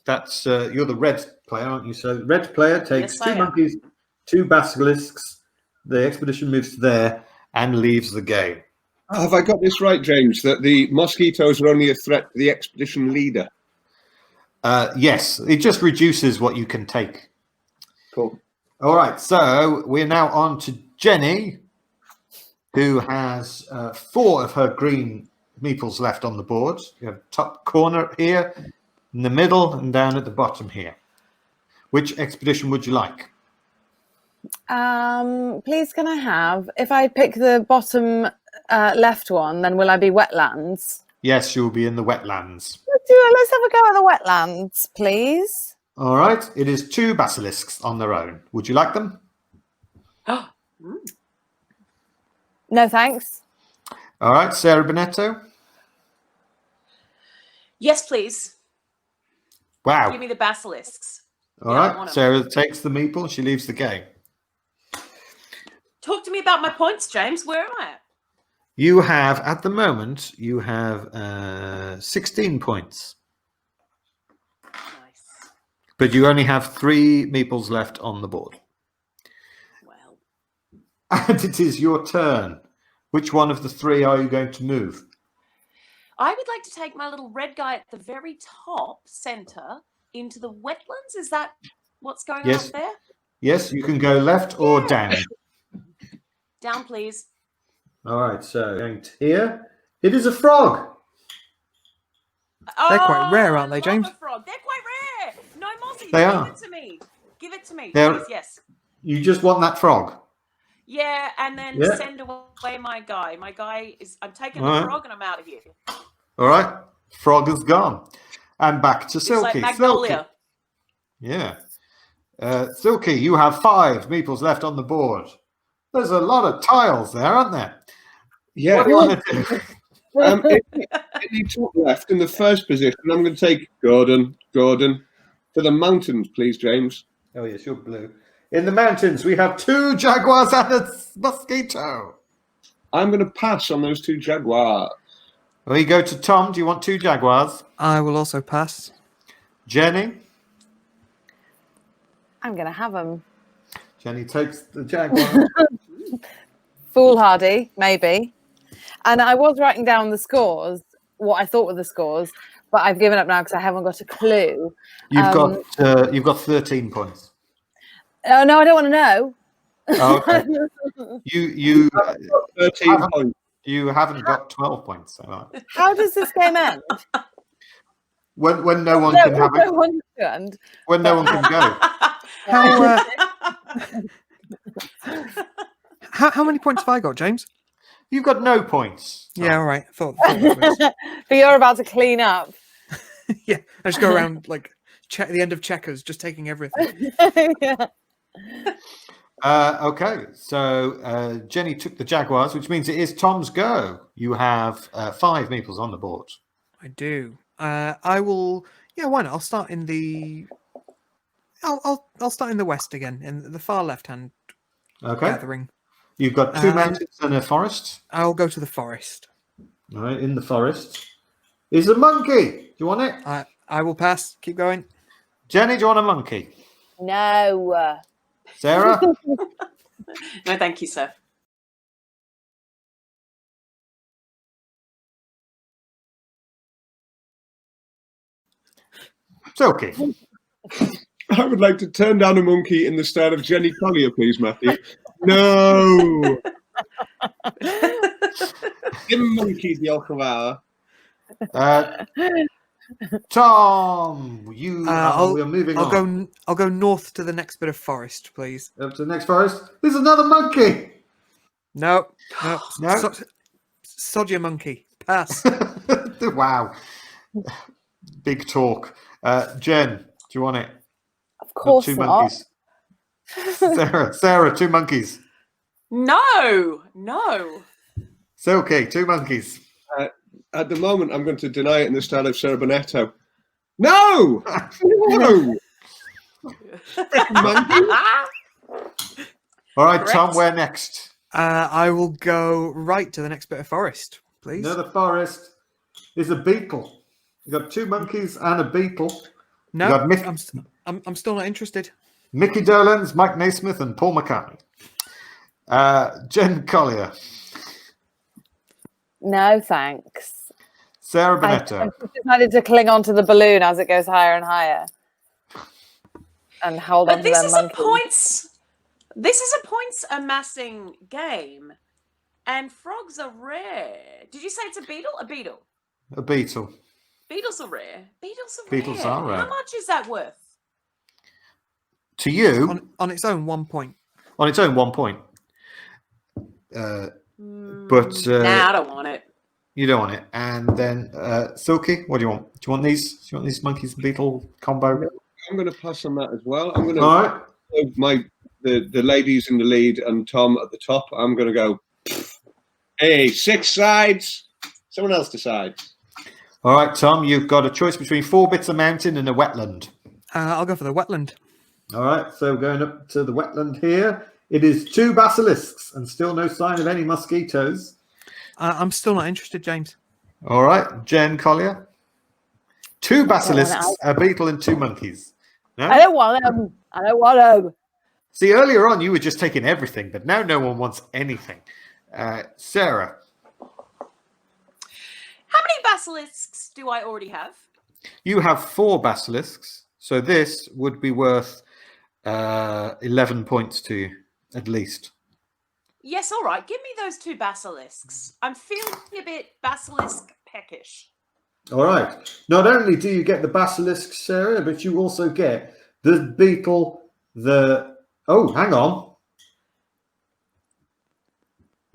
that's you're the red player, aren't you? So the red player takes Yes, I 2 am. monkeys, 2 basilisks. The expedition moves to there and leaves the game. Have I got this right, James, that the mosquitoes are only a threat to the expedition leader? Yes, it just reduces what you can take. Cool. All right. So we're now on to Jenny, who has 4 of her green meeples left on the board. You have top corner here, in the middle, and down at the bottom here. Which expedition would you like? please can I have, if I pick the bottom left one, then will I be wetlands? Yes, you'll be in the wetlands. Let's have a go at the wetlands, please. All right. It is 2 basilisks on their own. Would you like them? No thanks. All right. Sarah Bennetto. Yes, please. Wow. Give me the basilisks. All Yeah, I right. want 'em. Sarah takes the meeple and she leaves the game. Talk to me about my points, James. Where am I at? You have, at the moment, 16 points. Nice. But you only have 3 meeples left on the board. Well, And it is your turn. Which one of the 3 are you going to move? I would like to take my little red guy at the very top center into the wetlands. Is that what's going on Yes. up there? Yes, you can go left or down. Down, please. All right, so going to here. It is a frog. They're quite rare, aren't I they, love James? a frog. They're quite rare. No, Mossy, They give are. it to me. Give it to me, They're- please. Yes. You just want that frog. Yeah, and then Yeah. send away my guy. My guy is. I'm taking All the right. frog and I'm out of here. All right, frog is gone. And back to It's Silky. like Magnolia. Silky. Yeah. Silky, you have 5 meeples left on the board. There's a lot of tiles there, aren't there? Yeah. What do you want to do? In the top left, in the first position, I'm going to take Gordon to the mountains, please, James. Oh, yes, you're blue. In the mountains, we have 2 jaguars and a mosquito. I'm going to pass on those 2 jaguars. We go to Tom. Do you want 2 jaguars? I will also pass. Jenny? I'm going to have them. Jenny takes the jaguar. Foolhardy, maybe. And I was writing down the scores, what I thought were the scores, but I've given up now because I haven't got a clue. You've got 13 points. Oh, no, I don't want to know. Oh, okay. You 13 points. you haven't got 12 points. So How does this game end? when no one can have it, want to end. when no one can go. How many points have I got, James? You've got no points. Yeah, all right. I thought that was... But you're about to clean up. Yeah, I just go around like the end of checkers, just taking everything. Yeah. Okay, so Jenny took the jaguars, which means it is Tom's go. You have 5 meeples on the board. I do. I will. Yeah, why not? I'll start in the. I'll start in the west again, in the far left-hand Okay. gathering. You've got 2 mountains and a forest. I'll go to the forest. All right, in the forest is a monkey. Do you want it? I will pass. Keep going. Jenny, do you want a monkey? No. Sarah? No, thank you, sir. Silky. I would like to turn down a monkey in the style of Jenny Collier, please, Matthew. No. Give monkeys the alcohol. Tom, we are moving on. I'll go north to the next bit of forest, please. Up to the next forest. There's another monkey. No. No? Sod your monkey. Pass. Wow. Big talk. Jen, do you want it? Of course 2 not. monkeys. Sarah, 2 monkeys. No. Silky, 2 monkeys. At the moment, I'm going to deny it in the style of Sarah Bennetto. No! No! Monkey? All right, Correct. Tom, where next? I will go right to the next bit of forest, please. Another forest is a beetle. You've got 2 monkeys and a beetle. No, You got Mick- I'm still not interested. Mickey Dolenz, Mike Naismith, and Paul McCartney. Jen Collier. No, thanks. Sarah I Bennetto. decided to cling on to the balloon as it goes higher and higher. And hold on But to this them is monkeys. This is a points amassing game, and frogs are rare. Did you say it's a beetle? A beetle. A beetle. Beetles are rare. Beetles Beetles are rare. How much is that worth? To you, On its own, 1 point. on its own, 1 point. But Nah, I don't want it. you don't want it. And then Silky, what do you want? Do you want these? Do you want these monkeys and beetle combo? I'm going to pass on that as well. I'm going All to right. the ladies in the lead and Tom at the top. I'm going to go, hey, 6 sides. Someone else decides. All right, Tom, you've got a choice between 4 bits of mountain and a wetland. I'll go for the wetland. All right, so going up to the wetland here, it is 2 basilisks and still no sign of any mosquitoes. I'm still not interested, James. All right, Jen Collier. 2 basilisks, a beetle, and 2 monkeys. No? I don't want them. I don't want them. See, earlier on, you were just taking everything, but now no one wants anything. Sarah. How many basilisks do I already have? You have 4 basilisks, so this would be worth 11 points to you, at least. Yes, all right. Give me those 2 basilisks. I'm feeling a bit basilisk peckish. All right. Not only do you get the basilisk, Sarah, but you also get the beetle, Oh, hang on.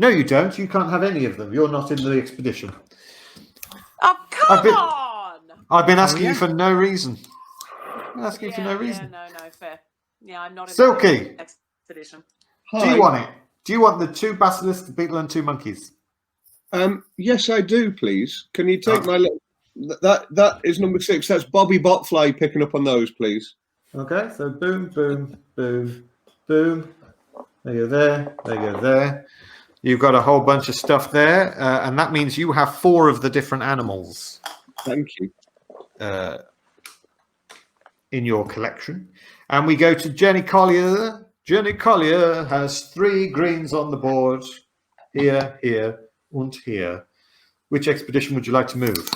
No, you don't. You can't have any of them. You're not in the expedition. Oh, come on! I've been asking yeah. you for no reason. I'm asking you for no Yeah, reason. no, fair. Yeah, I'm not in Silky. the expedition. Do you want it? Do you want the 2 basilisks, the beetle, and 2 monkeys? Yes, I do, please. Can you take my little... That is number 6. That's Bobby Botfly picking up on those, please. Okay, so boom, boom, boom, boom. They go there, they go there. You've got a whole bunch of stuff there, and that means you have 4 of the different animals. Thank you. In your collection. And we go to Jenny Collier. Jenny Collier has 3 greens on the board. Here, here, and here. Which expedition would you like to move?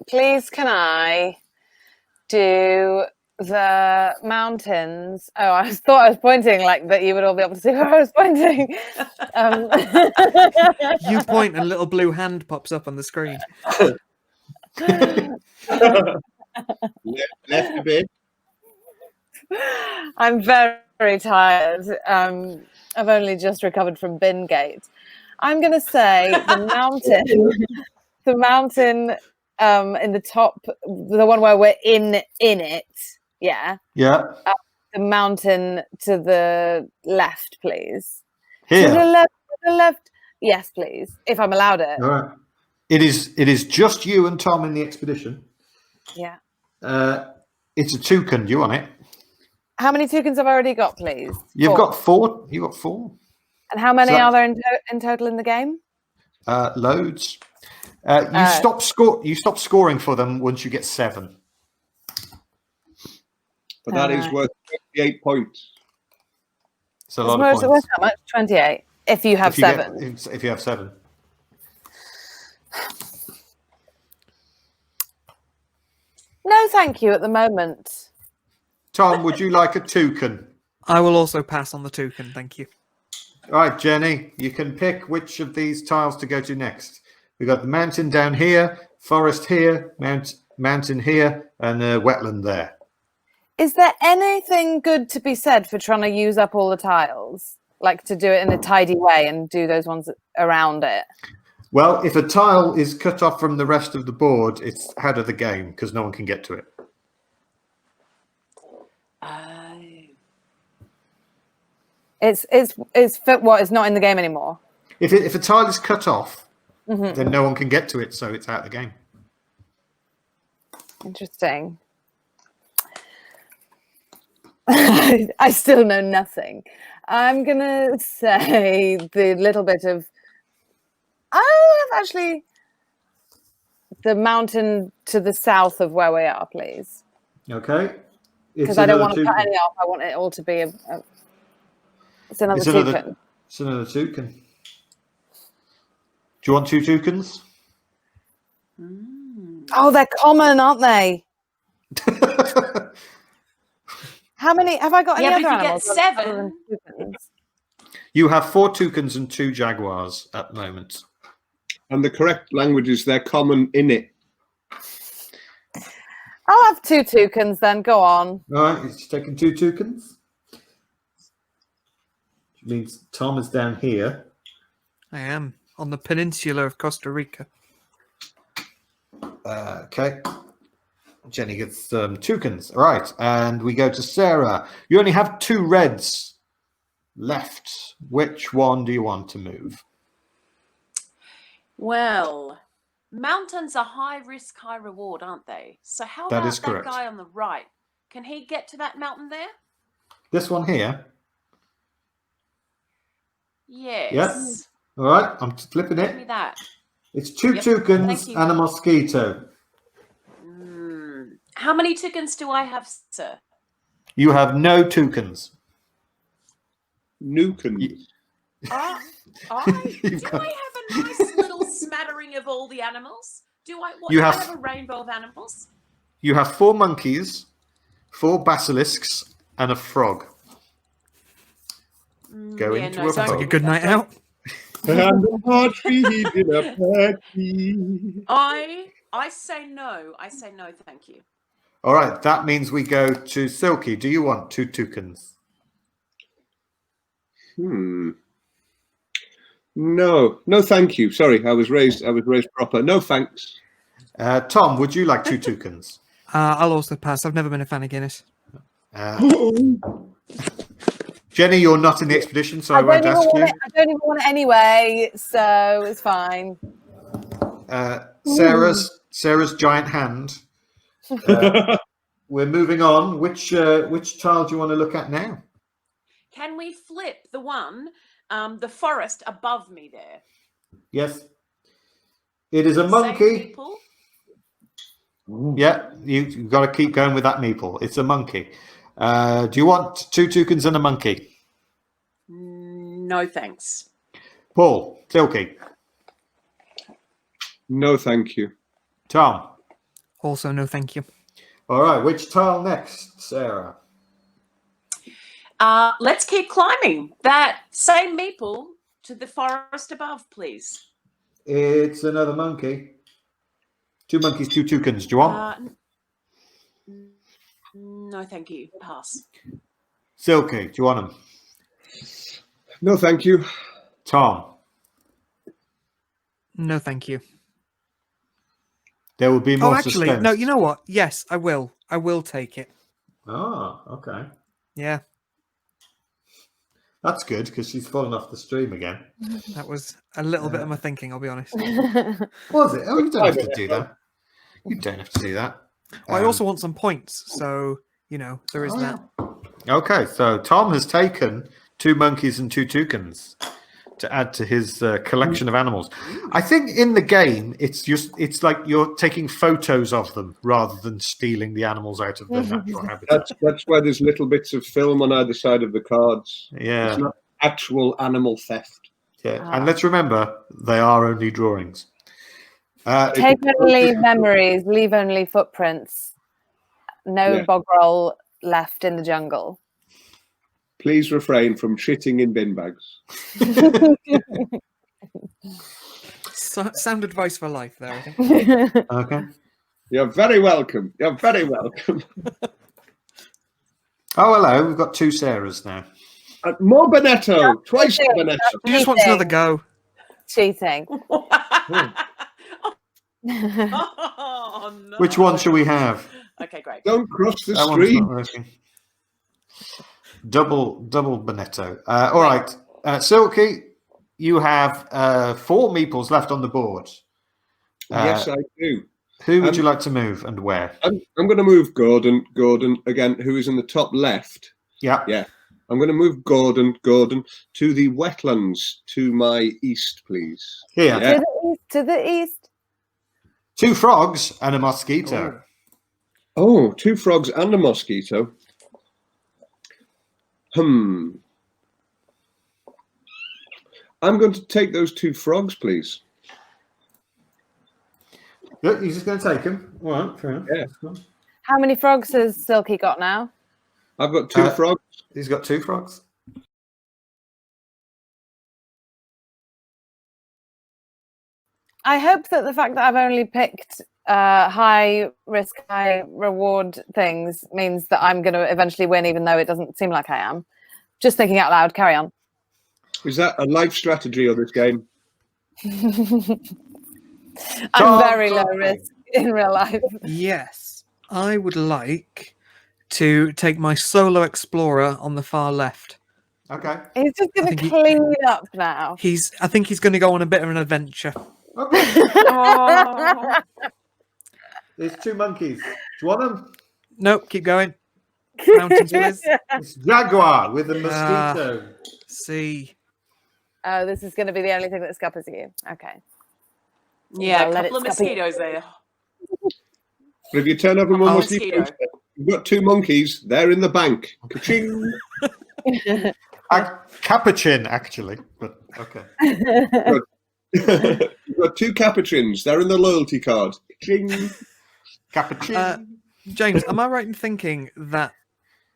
Please, can I do the mountains? Oh, I thought I was pointing like that. You would all be able to see where I was pointing. You point, and a little blue hand pops up on the screen. Left a bit. I'm very tired. I've only just recovered from Bingate. I'm going to say the mountain, the mountain in the top, the one where we're in it. Yeah. Yeah. The mountain to the left, please. Here. To the left. Yes, please. If I'm allowed it. All right. It is just you and Tom in the expedition. Yeah. It's a toucan. Do you want it? How many toucans have I already got, please? You've got 4. You've got 4. And how many are there in total in the game? Loads. You stop scoring for them once you get 7. But that is worth 28 points. It's a lot of points. Worth how much? 28. If you have 7. If you have 7. No, thank you at the moment. Tom, would you like a toucan? I will also pass on the toucan, thank you. All right, Jenny, you can pick which of these tiles to go to next. We've got the mountain down here, forest here, mountain here, and a wetland there. Is there anything good to be said for trying to use up all the tiles? Like to do it in a tidy way and do those ones around it? Well, if a tile is cut off from the rest of the board, it's out of the game because no one can get to it. It's what is not in the game anymore. If a tile is cut off, then no one can get to it, so it's out of the game. Interesting. I still know nothing. I'm gonna say the little bit of. I have actually the mountain to the south of where we are, please. Okay. Because I don't want to cut any off. I want it all to be it's another toucan. It's another toucan. Do you want 2 toucans? Oh, they're common, aren't they? How many have I got? Any other animals? If you get 7. You have 4 toucans and 2 jaguars at the moment. And the correct language is they're common in it. I'll have 2 toucans then. Go on. All right, he's taking 2 toucans. Which means Tom is down here. I am on the peninsula of Costa Rica. Okay. Jenny gets toucans. All right, and we go to Sarah. You only have 2 reds left. Which one do you want to move? Well, mountains are high risk, high reward, aren't they? So how That about is correct. that guy on the right? Can he get to that mountain there? This one here? Yes. Yeah. All right, I'm flipping Give me it. that. It's 2 Yep. toucans Thank you. and a mosquito. How many toucans do I have, sir? You have no toucans. Nuken. You- Do I have a nice little smattering of all the animals? Do I have a rainbow of animals? You have 4 monkeys, 4 basilisks, and a frog. go Yeah, into no, a don't Sounds like a pub. good night out. And a hard feed in a party. I say no. I say no, thank you. All right, that means we go to Silky. Do you want 2 toucans? No, thank you. Sorry, I was raised proper. No, thanks. Tom, would you like 2 toucans? I'll also pass. I've never been a fan of Guinness. Jenny, you're not in the expedition, so I won't ask you. I don't even want it anyway, so it's fine. Sarah's giant hand. We're moving on. Which tile do you want to look at now? Can we flip the one, the forest above me there? Yes. It is a Same monkey. people? Yeah, you've got to keep going with that meeple. It's a monkey. Do you want 2 toucans and a monkey? No, thanks. Paul, Silky, No, thank you. Tom. Also, no thank you. All right, which tile next, Sarah? Let's keep climbing. That same meeple to the forest above, please. It's another monkey. 2 monkeys, 2 toucans. Do you want? No, thank you. Pass. Silky, do you want them? No, thank you. Tom. No thank you. There will be more actually, suspense. no, you know what? Yes, I will. I will take it. Oh, okay. Yeah, That's good because she's fallen off the stream again. that was a little bit of my thinking, I'll be honest. Was it? Oh, you don't have to do that. You don't have to do that. I also want some points, so, there is that. Okay, so Tom has taken 2 monkeys and 2 toucans to add to his collection of animals. I think in the game, it's like you're taking photos of them rather than stealing the animals out of their natural habitat. That's why there's little bits of film on either side of the cards. Yeah. It's not actual animal theft. Yeah, and let's remember, they are only drawings. Take only memories, leave only footprints. No bog roll left in the jungle. Please refrain from shitting in bin bags. Sound advice for life there, I think. Okay. You're very welcome. You're very welcome. Oh, hello. We've got 2 Sarahs now. More Bennetto. Twice Bennetto. She just wants another go. Cheating. Oh, no. Which one shall we have? Okay, great. Don't cross the That one's street. not working. Double Bennetto. All right. Silky, you have 4 meeples left on the board. Yes, I do. Who would you like to move and where? I'm going to move Gordon again, who is in the top left. Yeah. Yeah. I'm going to move Gordon to the wetlands to my east, please. Here. Yeah. To the east. 2 frogs and a mosquito. Oh, 2 frogs and a mosquito. I'm going to take those 2 frogs, please. Look, you're just going to take them. All right, fair enough. Yeah. How many frogs has Silky got now? I've got 2 frogs. He's got 2 frogs. I hope that the fact that I've only picked high risk, high reward things means that I'm going to eventually win, even though it doesn't seem like I am. Just thinking out loud. Carry on. Is that a life strategy of this game? I'm very low risk in real life. Yes, I would like to take my solo explorer on the far left. Okay. He's just going think to he- clean up now. I think he's going to go on a bit of an adventure. Okay. Oh. There's 2 monkeys. Do you want them? Nope, keep going. Mountains, Liz. It's Jaguar with a mosquito. See. Oh, this is going to be the only thing that scuppers you. Okay. Yeah, I'll a let couple it of scupper you. mosquitoes there. But if you turn over more Oh, mosquitoes, mosquito. you've got 2 monkeys. They're in the bank. Ka-ching. Capuchin, actually. But okay. You've got 2 capuchins. They're in the loyalty card. Ka-ching. Capuchin. James, am I right in thinking that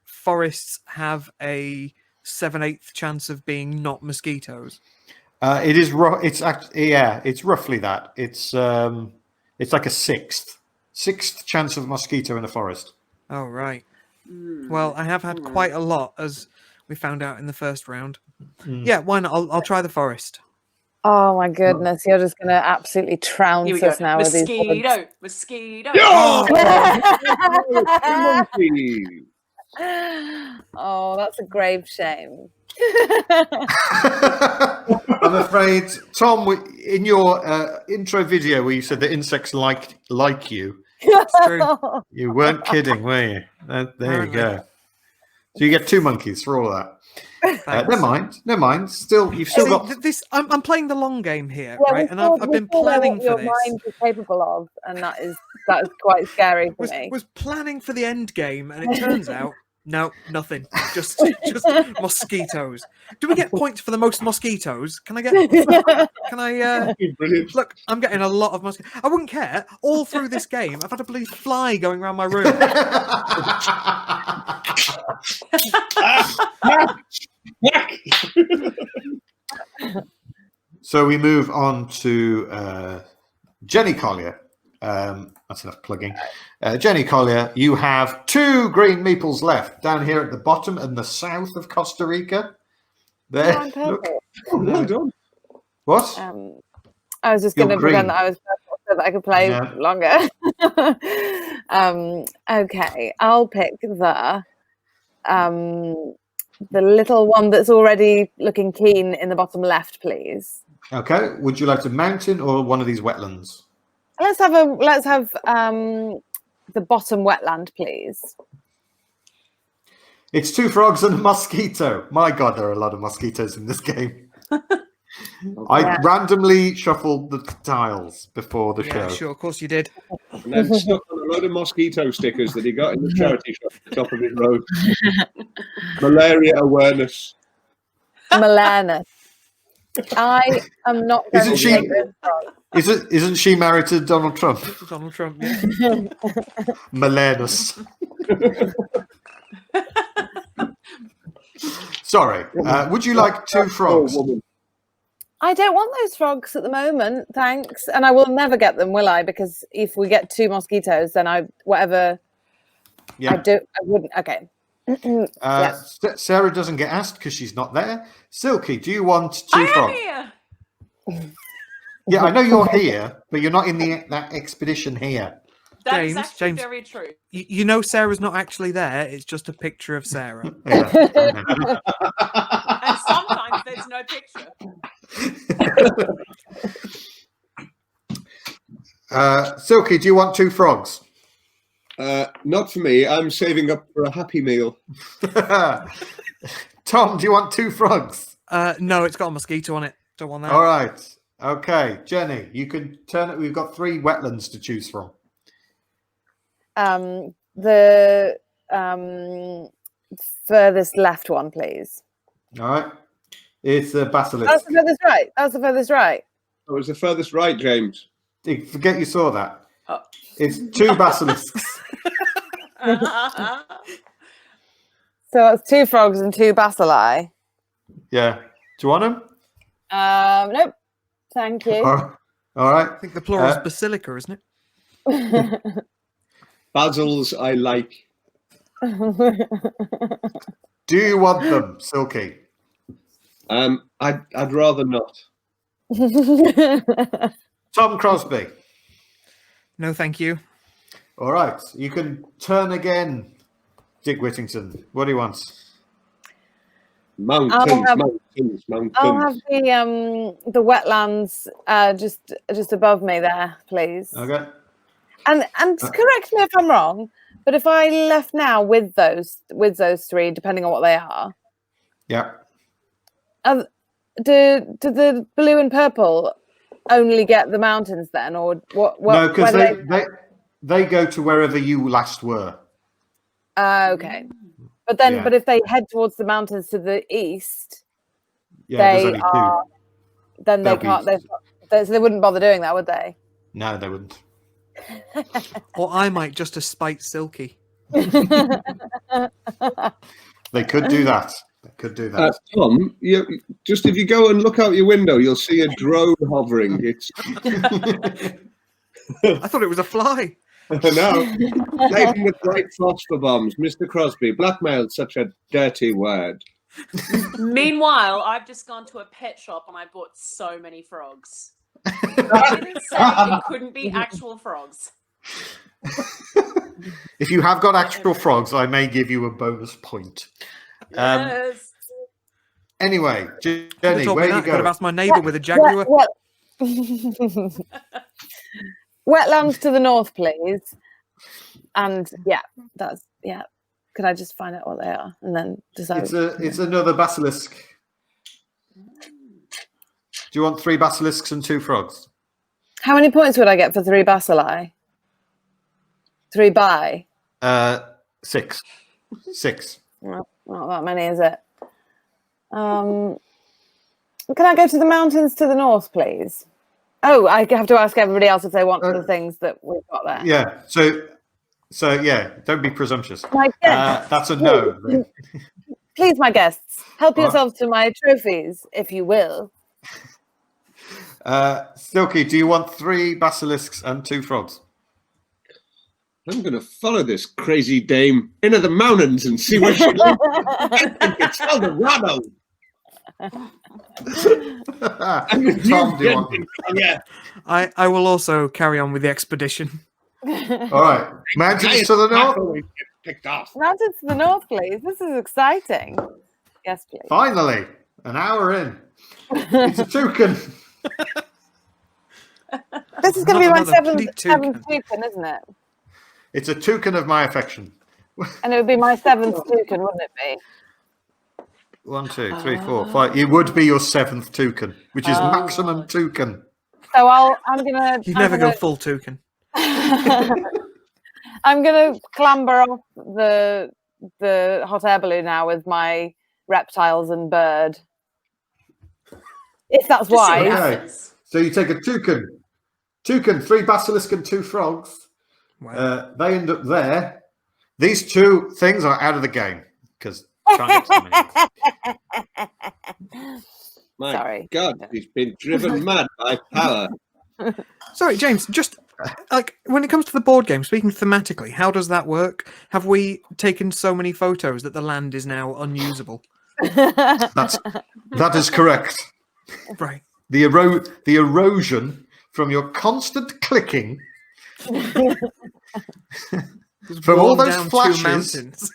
forests have a 7/8 chance of being not mosquitoes? It is. It's actually, yeah. It's roughly that. It's like a sixth chance of mosquito in the forest. Oh, right. Well, I have had quite a lot, as we found out in the first round. Yeah, why not? I'll try the forest. Oh my goodness, you're just going to absolutely Here trounce we go. us now with these words. Mosquito. Monkey. Oh, that's a grave shame. I'm afraid, Tom, in your intro video where you said that insects like you, It's true. you weren't kidding, were you? There you go. So you get 2 monkeys for all of that. Never mind. You've still got this. I'm playing the long game here, Yeah, right? And I've been planning for your this. mind is capable of, and that is quite scary for me. Was planning for the end game, and it turns out no, nothing. Just mosquitoes. Do we get points for the most mosquitoes? Can I get? Can I? Brilliant. Look, I'm getting a lot of mosquitoes. I wouldn't care. All through this game, I've had a bloody fly going around my room. So we move on to Jenny Collier. That's enough plugging. Jenny Collier, you have 2 green meeples left down here at the bottom in the south of Costa Rica. There, I'm look. purple. Well done. What? I was just You're going to green. pretend that I was purple so that I could play Yeah. longer. Okay, I'll pick the little one that's already looking keen in the bottom left, please. Okay. Would you like a mountain or one of these wetlands? Let's have the bottom wetland, please. It's 2 frogs and a mosquito. My God, there are a lot of mosquitoes in this game. I randomly shuffled the tiles before the Yeah, show. sure, of course you did. And then stuck on a load of mosquito stickers that he got in the charity shop at the top of his road. Malaria awareness. Malanus. I am not going Isn't to she- take this frog. Isn't she married to Donald Trump? Donald Trump. Yeah. Milanus. Sorry. Would you like 2 frogs? Oh, woman. I don't want those frogs at the moment, thanks. And I will never get them, will I? Because if we get 2 mosquitoes, then I Yeah. wouldn't. Okay. Yes. Sarah doesn't get asked because she's not there. Silky, do you want 2 frogs? Here. Yeah, I know you're here, but you're not in that expedition here. That is James, actually James. very true. You know Sarah's not actually there. It's just a picture of Sarah. Yeah. And sometimes there's no picture. Silky, do you want 2 frogs? Not for me. I'm saving up for a happy meal. Tom, do you want 2 frogs? No, it's got a mosquito on it. Don't want that. All right. Okay, Jenny, you can turn it. We've got 3 wetlands to choose from. The furthest left one, please. All right. It's the basilisk. That's the furthest right. That's the furthest right. That was the furthest right, James. Forget you saw that. Oh. It's 2 basilisks. So that's 2 frogs and 2 bacilli. Yeah. Do you want them? Nope. Thank you. All right. I think the plural is basilica, isn't it? Basils I like. Do you want them, Silky? I'd rather not. Tom Crosbie. No, thank you. All right. You can turn again, Dick Whittington. What do you want? Mountains. I'll have the wetlands just above me there, please. Okay. And correct me if I'm wrong, but if I left now with those 3, depending on what they are, Yeah. do the blue and purple only get the mountains then, or what? No, because they go to wherever you last were. Okay, but then Yeah. but if they head towards the mountains to the east, Yeah, there's they only 2. are. Then they They'll be- can't. So they wouldn't bother doing that, would they? No, they wouldn't. Or I might just to spite Silky. They could do that. That could do that. Tom, just if you go and look out your window, you'll see a drone hovering. It's I thought it was a fly. no, laden with bright phosphor bombs. Mr. Crosbie blackmailed such a dirty word. Meanwhile, I've just gone to a pet shop and I bought so many frogs. I didn't say it couldn't be actual frogs. If you have got actual frogs, I may give you a bonus point. Yes. Anyway, Jenny, Where where you you Could have go? asked my neighbour with a jaguar. Wetlands to the north, please. And could I just find out what they are and then decide? It's another basilisk. Do you want 3 basilisks and 2 frogs? How many points would I get for 3 bacilli? 3 by? 6. 6. Not that many, is it? Can I go to the mountains to the north, please? Oh, I have to ask everybody else if they want the things that we've got there. Yeah. So yeah, don't be presumptuous. My guests, That's a no. please, my guests, help What? yourselves to my trophies, if you will. Silky, do you want 3 basilisks and 2 frogs? I'm going to follow this crazy dame into the mountains and see where she lives. I think it's Eldorado. Tom, do you want? Yeah. I will also carry on with the expedition. All right. Mountains to the north. Picked off. Mountains to the north, please. This is exciting. Yes, please. Finally, an hour in. It's a toucan. This is going to be my Another seventh bloody toucan. toucan, isn't it? It's a toucan of my affection. And it would be my 7th toucan, wouldn't it be? 1, 2, 3, 4, 5. It would be your 7th toucan, which is maximum toucan. So I'm gonna. You never go full toucan. I'm gonna clamber off the hot air balloon now with my reptiles and bird. If that's Just see what wise. Okay. happens. So you take a toucan, 3 basilisk and 2 frogs. Wow. They end up there. These 2 things are out of the game because My Sorry. God, he's been driven mad by power. Sorry, James, just like when it comes to the board game, speaking thematically, how does that work? Have we taken so many photos that the land is now unusable? that is correct. Right. The erosion from your constant clicking Just from all worn those down 2 flashes. mountains.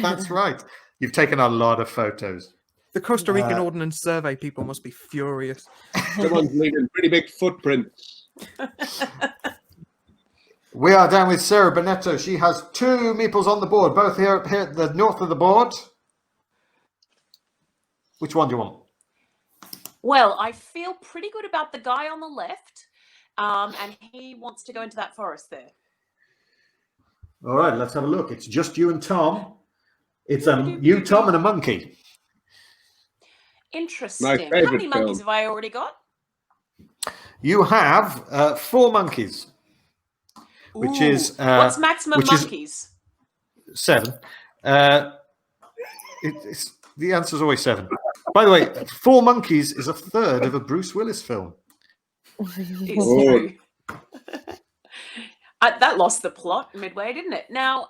That's right. You've taken a lot of photos. The Costa Rican Ordnance Survey people must be furious. Someone's leaving pretty big footprints. We are down with Sarah Bennetto. She has 2 meeples on the board, both here at the north of the board. Which one do you want? Well, I feel pretty good about the guy on the left, and he wants to go into that forest there. All right, let's have a look. It's just you and Tom. It's you, Tom, and a monkey. Interesting. My How favourite many monkeys film. have I already got? You have 4 monkeys, which Ooh. is What's maximum which is- monkeys? 7. The answer's always 7. By the way, 4 monkeys is a third of a Bruce Willis film. It's Oh. true. That lost the plot midway, didn't it? Now,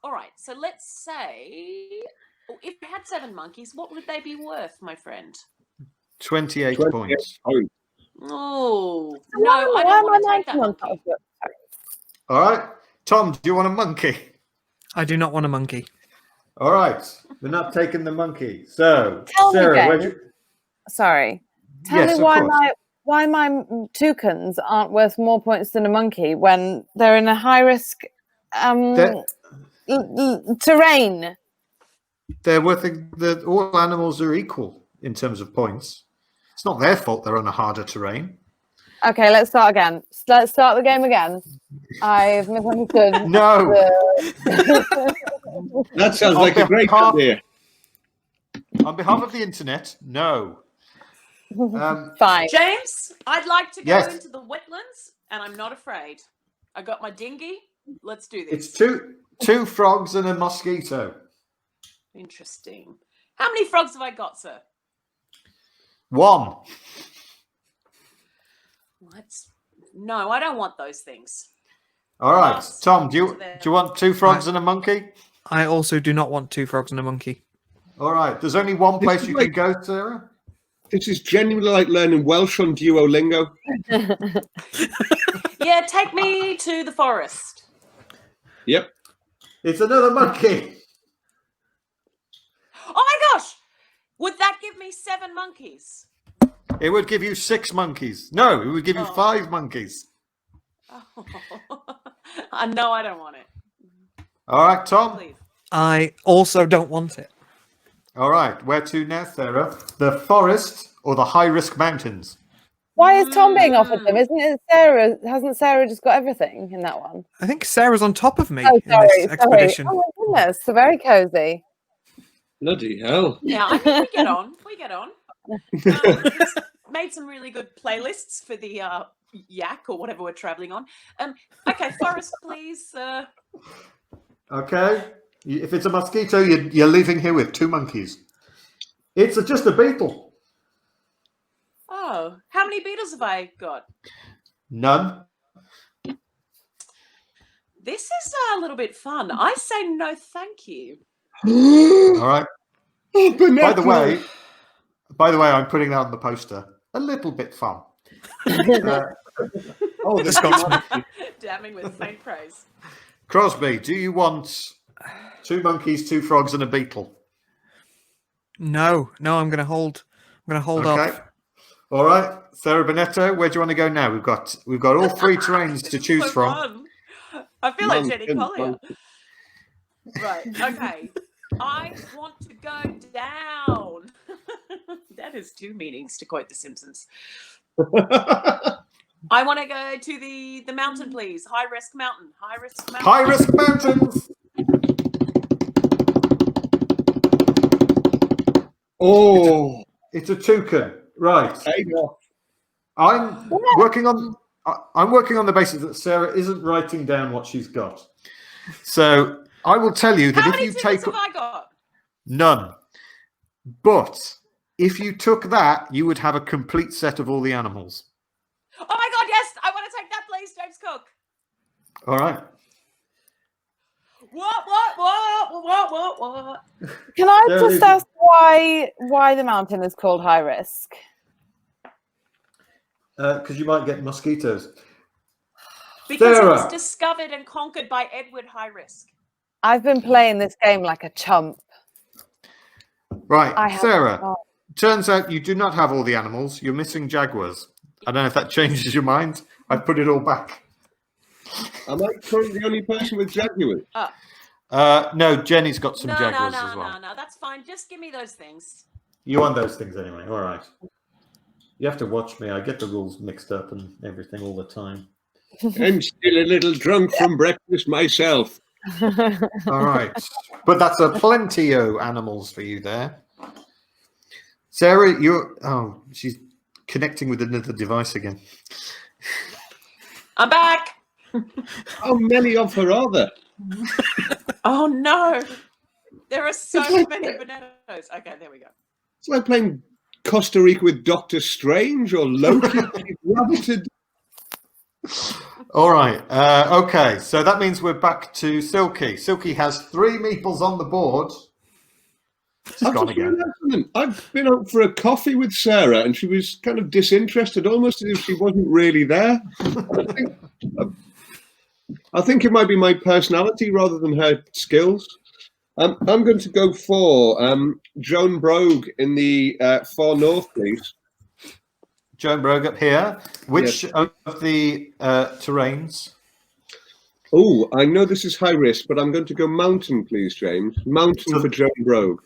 all right. So let's say if we had 7 monkeys, what would they be worth, my friend? 28 points. Oh So no, I why don't am want to I take that 91 monkey. All right. Tom, do you want a monkey? I do not want a monkey. All right. We're not taking the monkey. So, Tell me, Sarah, James. where'd you... Sorry. Tell Yes, me of why course. my toucans aren't worth more points than a monkey when they're in a high risk terrain. They're worth all animals are equal in terms of points. It's not their fault they're on a harder terrain. Okay, let's start again. Let's start the game again. I've misunderstood. No. That sounds like a great idea. On behalf of the internet, no. Fine. James, I'd like to go Yes. into the wetlands, and I'm not afraid. I got my dinghy. Let's do this. It's two frogs and a mosquito. Interesting. How many frogs have I got, sir? 1. What? No, I don't want those things. All right, Yes. Tom. Do you want 2 frogs and a monkey? I also do not want 2 frogs and a monkey. All right. There's only one This place is you like- can go, Sarah. This is genuinely like learning Welsh on Duolingo. Yeah, take me to the forest. Yep. It's another monkey. Oh my gosh! Would that give me 7 monkeys? It would give you 6 monkeys. No, it would give you Oh. 5 monkeys. Oh. No, I don't want it. All right, Tom. Please. I also don't want it. All right. Where to now, Sarah? The forest or the high-risk mountains? Why is Tom being offered them? Isn't it Sarah? Hasn't Sarah just got everything in that one? I think Sarah's on top of me Oh, in sorry. this expedition. Oh my goodness, so very cozy. Bloody hell. Yeah, I mean, we get on. We get on. He's made some really good playlists for the yak or whatever we're traveling on. Okay, forest, please. Okay. If it's a mosquito, you're leaving here with 2 monkeys. It's just a beetle. Oh, how many beetles have I got? None. This is a little bit fun. I say no, thank you. All right. Oh, By the way, I'm putting that on the poster. A little bit fun. Oh, this got me. Damning with faint praise. Crosby, do you want 2 monkeys, 2 frogs, and a beetle? No, I'm going to hold. I'm going to hold Okay. off. All right, Sarah Bennetto, where do you want to go now? We've got all 3 terrains to This is choose so from. fun. I feel like Jenny Mountain, Collier. Right, okay. I want to go down. That has 2 meanings, to quote The Simpsons. I want to go to the mountain, please. High risk mountain. High risk mountain. High-risk mountains. Oh, It's a toucan. Right. paid off. I'm working on the basis that Sarah isn't writing down what she's got. So I will tell you that How if many you tickets take have I got? none, but if you took that, you would have a complete set of all the animals. Oh my god, yes! I want to take that, please, James Cook. All right. What? Can I There just is- ask why the mountain is called high risk? Because you might get mosquitoes. Because it Sarah. was discovered and conquered by Edward High Risk. I've been playing this game like a chump. Right, I have Sarah. not. Turns out you do not have all the animals. You're missing jaguars. I don't know if that changes your mind. I've put it all back. Am I currently the only person with jaguars? No, Jenny's got some No, jaguars as well. no. That's fine. Just give me those things. You want those things anyway. All right. You have to watch me. I get the rules mixed up and everything all the time. I'm still a little drunk from breakfast myself. All right. But that's a plenty of animals for you there. Sarah, she's connecting with another device again. I'm back. How many of her are there? Oh no. There are so many Bennettos. Okay, there we go. It's like playing Costa Rica with Doctor Strange or Loki. She's rabbited. All right. Okay. So that means we're back to Silky. Silky has 3 meeples on the board. She's I've gone just again. realised something. I've been out for a coffee with Sarah and she was kind of disinterested, almost as if she wasn't really there. I think it might be my personality rather than her skills. I'm going to go for Joan Brogue in the far north, please. Joan Brogue up here. Which of the terrains? Oh, I know this is high risk, but I'm going to go mountain, please, James. Mountain for Joan Brogue.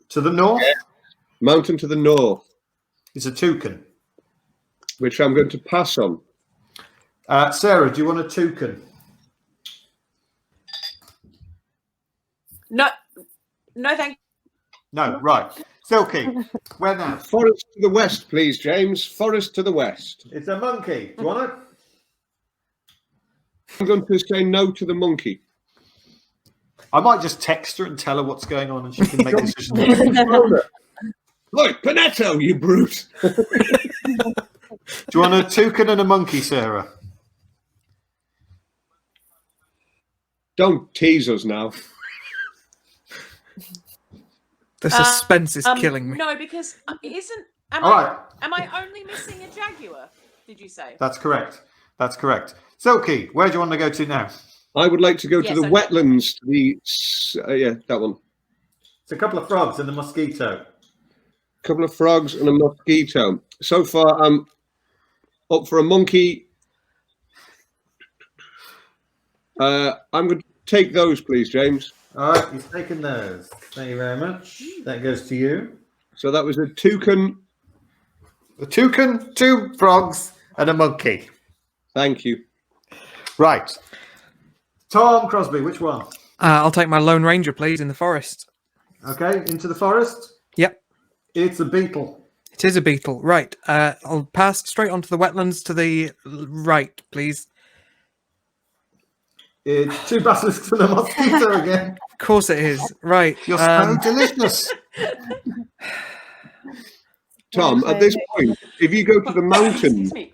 To the north? Mountain to the north, It's a toucan. which I'm going to pass on. Sarah, do you want a toucan? No, thank No, right. Silky, where now? Forest to the west, please, James. Forest to the west. It's a monkey. Do you want it? I'm going to say no to the monkey. I might just text her and tell her what's going on, and she can make decisions. Look, Bennetto, you brute! Do you want a toucan and a monkey, Sarah? Don't tease us now. The suspense is killing me. No, because am All right. I only missing a jaguar? Did you say? That's correct. That's correct. Silky, where do you want to go to now? I would like to go to the okay. wetlands. Yeah, that one. It's a couple of frogs and a mosquito. A couple of frogs and a mosquito. So far, I'm up for a monkey. I'm going to take those, please, James. All right, he's taken those. Thank you very much. That goes to you. So that was a toucan. A toucan, 2 frogs, and a monkey. Thank you. Right. Tom Crosbie, which one? I'll take my Lone Ranger, please, in the forest. Okay, into the forest. Yep. It's a beetle. It is a beetle. Right. I'll pass straight onto the wetlands to the right, please. It's 2 basilisks and a mosquito again. Of course it is. Right. You're so delicious. Tom, at this point, if you go to the mountain, Excuse me.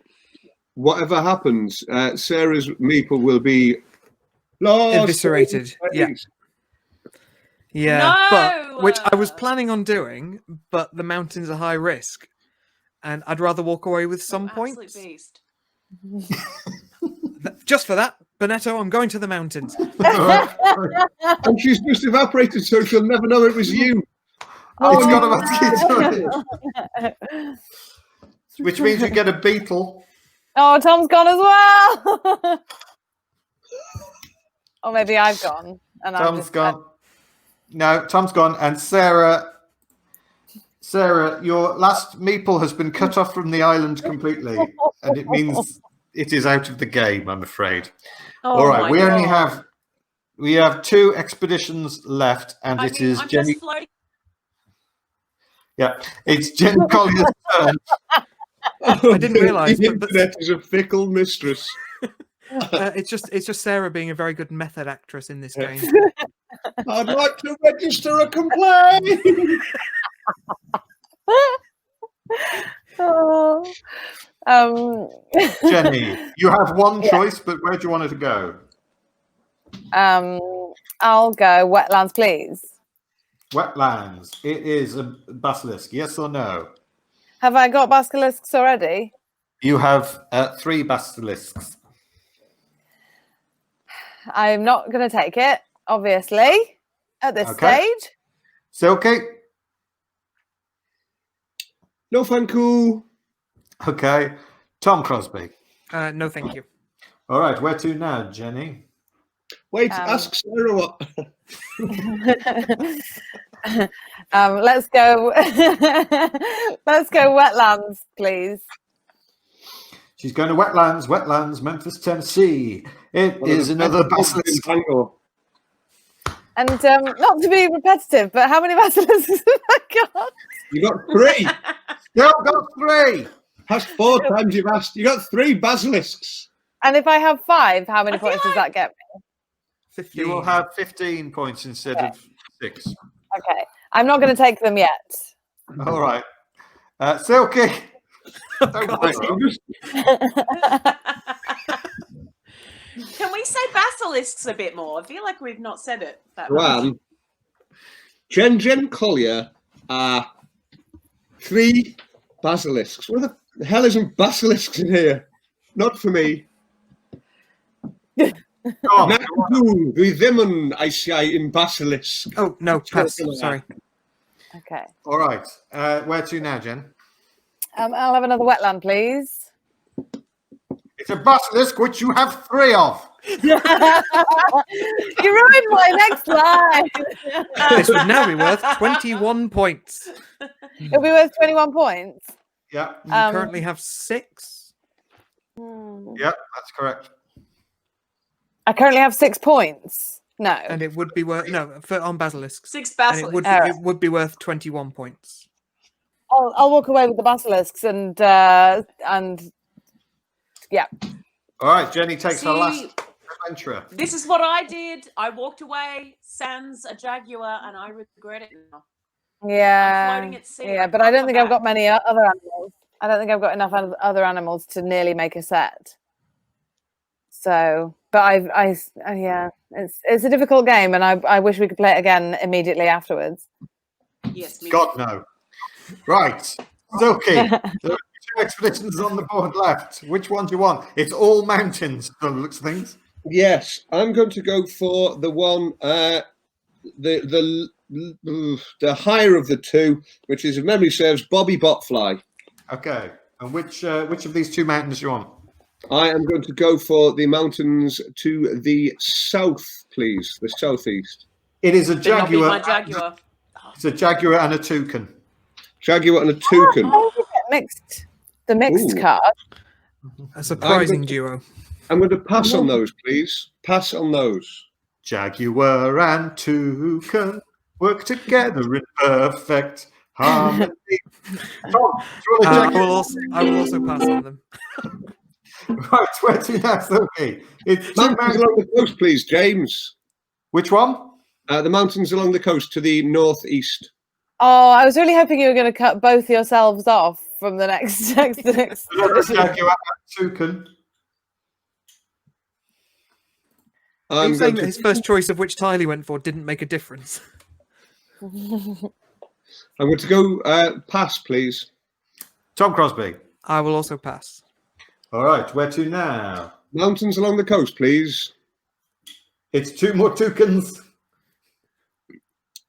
whatever happens, Sarah's meeple will be lost. Eviscerated. Yeah. Yeah. No! But which I was planning on doing, but the mountains are high risk. And I'd rather walk away with some Absolute points. beast. Just for that, Bennetto, I'm going to the mountains. And she's just evaporated, so she'll never know it was you. It's got a mosquito in it. Which means you get a beetle. Oh, Tom's gone as well. Or maybe I've gone. And I've Tom's just gone. No, Tom's gone. And Sarah, your last meeple has been cut off from the island completely. And it means it is out of the game, I'm afraid. Oh All right, my we only God. have 2 expeditions left, and I it mean, is I'm Jenny. just floating. Yeah, it's Jenny Collier's turn. I didn't realise, The but internet is a fickle mistress. it's just Sarah being a very good method actress in this game. I'd like to register a complaint. Oh. Jenny, you have one choice, but where do you want it to go? I'll go wetlands, please. Wetlands. It is a basilisk. Yes or no? Have I got basilisks already? You have 3 basilisks. I'm not going to take it, obviously, at this Okay. stage. Silky? No, thank you. Okay. Tom Crosbie. No, thank you. All right, where to now, Jenny? Wait, ask Sarah what. Let's go. Let's go wetlands, please. She's going to wetlands, Memphis, Tennessee. It is another basilisk. Tango. And not to be repetitive, but how many basilisks have I got? You got 3. Still got 3. That's 4 times you've asked. You got 3 basilisks. And if I have 5, how many I feel points does that get me? 15. You will have 15 points instead of 6. Okay, I'm not going to take them yet. All right. Silky. I'm just Can we say basilisks a bit more? I feel like we've not said it that Ran. Jen Collier are 3 basilisks. What the hell isn't basilisks in here? Not for me. Oh, Not the women I see in basilisk. Oh, no, pass. Sorry. Okay. all right. Where to now, Jen? I'll have another wetland, please. It's a basilisk, which you have 3 of. You ruined my next line. This would now be worth 21 points. It'll be worth 21 points. Yeah, You currently have 6. yeah, that's correct. I currently have 6 points. No. And it would be worth on basilisks. 6 And it basilisks. would be worth 21 points. I'll walk away with the basilisks and yeah. All right, Jenny takes her last adventurer. This is what I did. I walked away, sans a jaguar, and I regret it now. Yeah. I'm floating at sea. Yeah, I but I can't don't come think I've got back. many other animals. I don't think I've got enough other animals to nearly make a set. So, but yeah, it's a difficult game, and I wish we could play it again immediately afterwards. Yes, me God, too. no. Right. Silky. There are 2 expeditions on the board left. Which one do you want? It's all mountains, by the looks of things. Yes, I'm going to go for the one, the higher of the two, which is, if memory serves, Bobby Botfly. Okay. And which of these 2 mountains do you want? I am going to go for the mountains to the south, please, the southeast. It is a Better not be jaguar. my jaguar. It's a jaguar and a toucan. Jaguar and a toucan. Oh, the mixed Ooh. card. A surprising duo. I'm going to pass on those, please. Pass on those. Jaguar and toucan work together in perfect harmony. Tom, do you want a I jaguar? will also pass on them. Right, where to next? Okay. It's 2 Mountains mountains. along the coast, please, James. Which one? The mountains along the coast to the northeast. Oh, I was really hoping you were going to cut both yourselves off from the next. Another jaguar and toucan. Are you I'm saying going that to, his first choice of which tile he went for didn't make a difference? I'm going to go pass, please. Tom Crosbie. I will also pass. All right, where to now? Mountains along the coast, please. It's 2 more toucans.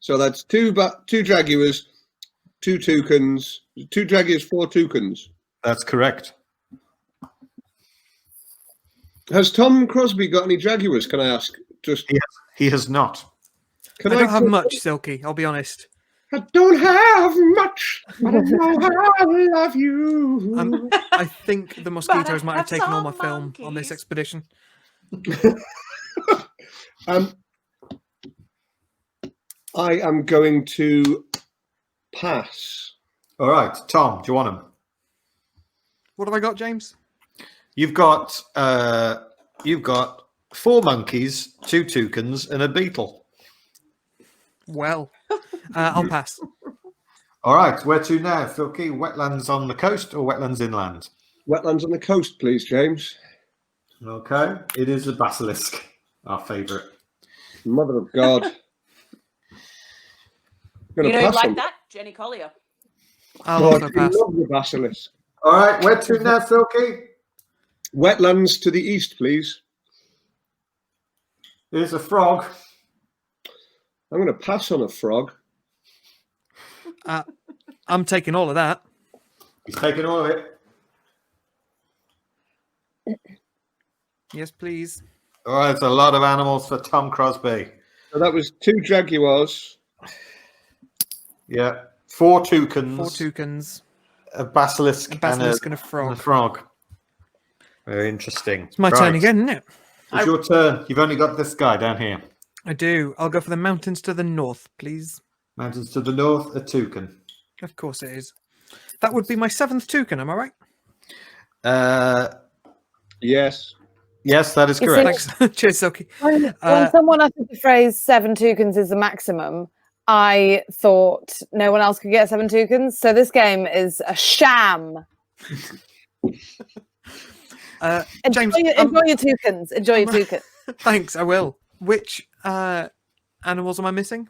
So that's two jaguars, 2 toucans, 2 jaguars, 4 toucans. That's correct. Has Tom Crosbie got any jaguars? Can I ask? Just He has not. can I don't have put- much, Silky, I'll be honest. I don't have much, but I know how I love you. I think the mosquitoes might have have taken all my some film on this monkeys. expedition. I am going to pass. All right, Tom, do you want him? What have I got, James? You've got 4 monkeys, 2 toucans, and a beetle. Well, I'll pass. All right, where to now, Silky? Wetlands on the coast or wetlands inland? Wetlands on the coast, please, James. Okay, it is the basilisk, our favourite. Mother of God. You know, like that, Jenny Collier. I'll Oh, also I pass. love the basilisk. All right, where to now, Silky? Wetlands to the east, please. There's a frog. I'm going to pass on a frog. I'm taking all of that. He's taking all of it. Yes, please. All right, it's a lot of animals for Tom Crosbie. So that was 2 jaguars. Yeah, 4 toucans, 4 toucans, a basilisk, a basilisk, and a and a frog. frog. Very interesting. It's my turn again, isn't it? It's your turn. You've only got this guy down here. I do. I'll go for the mountains to the north, please. Mountains to the north, a toucan. Of course it is. That would be my 7th toucan, am I right? Yes. Yes, that is It's correct. Thanks. Cheers, Silky. When someone uttered the phrase 7 toucans is the maximum, I thought no one else could get 7 toucans. So this game is a sham. James, enjoy your toucans. Enjoy your toucans. thanks, I will. Which animals am I missing?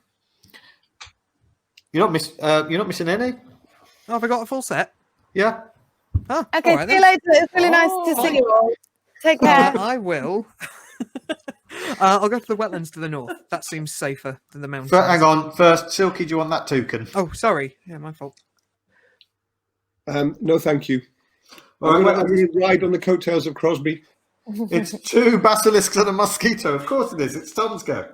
You're not missing any. Oh, have I got a full set? Yeah. Oh, Okay, all right see you then. later. It's really nice to see you all. Take care. I will. I'll go to the wetlands to the north. That seems safer than the mountains. Hang on. First, Silky, do you want that toucan? Oh, sorry. Yeah, my fault. No, thank you. All right, I'm going to ride on the coattails of Crosbie. it's 2 basilisks and a mosquito. Of course it is. It's Tom's go.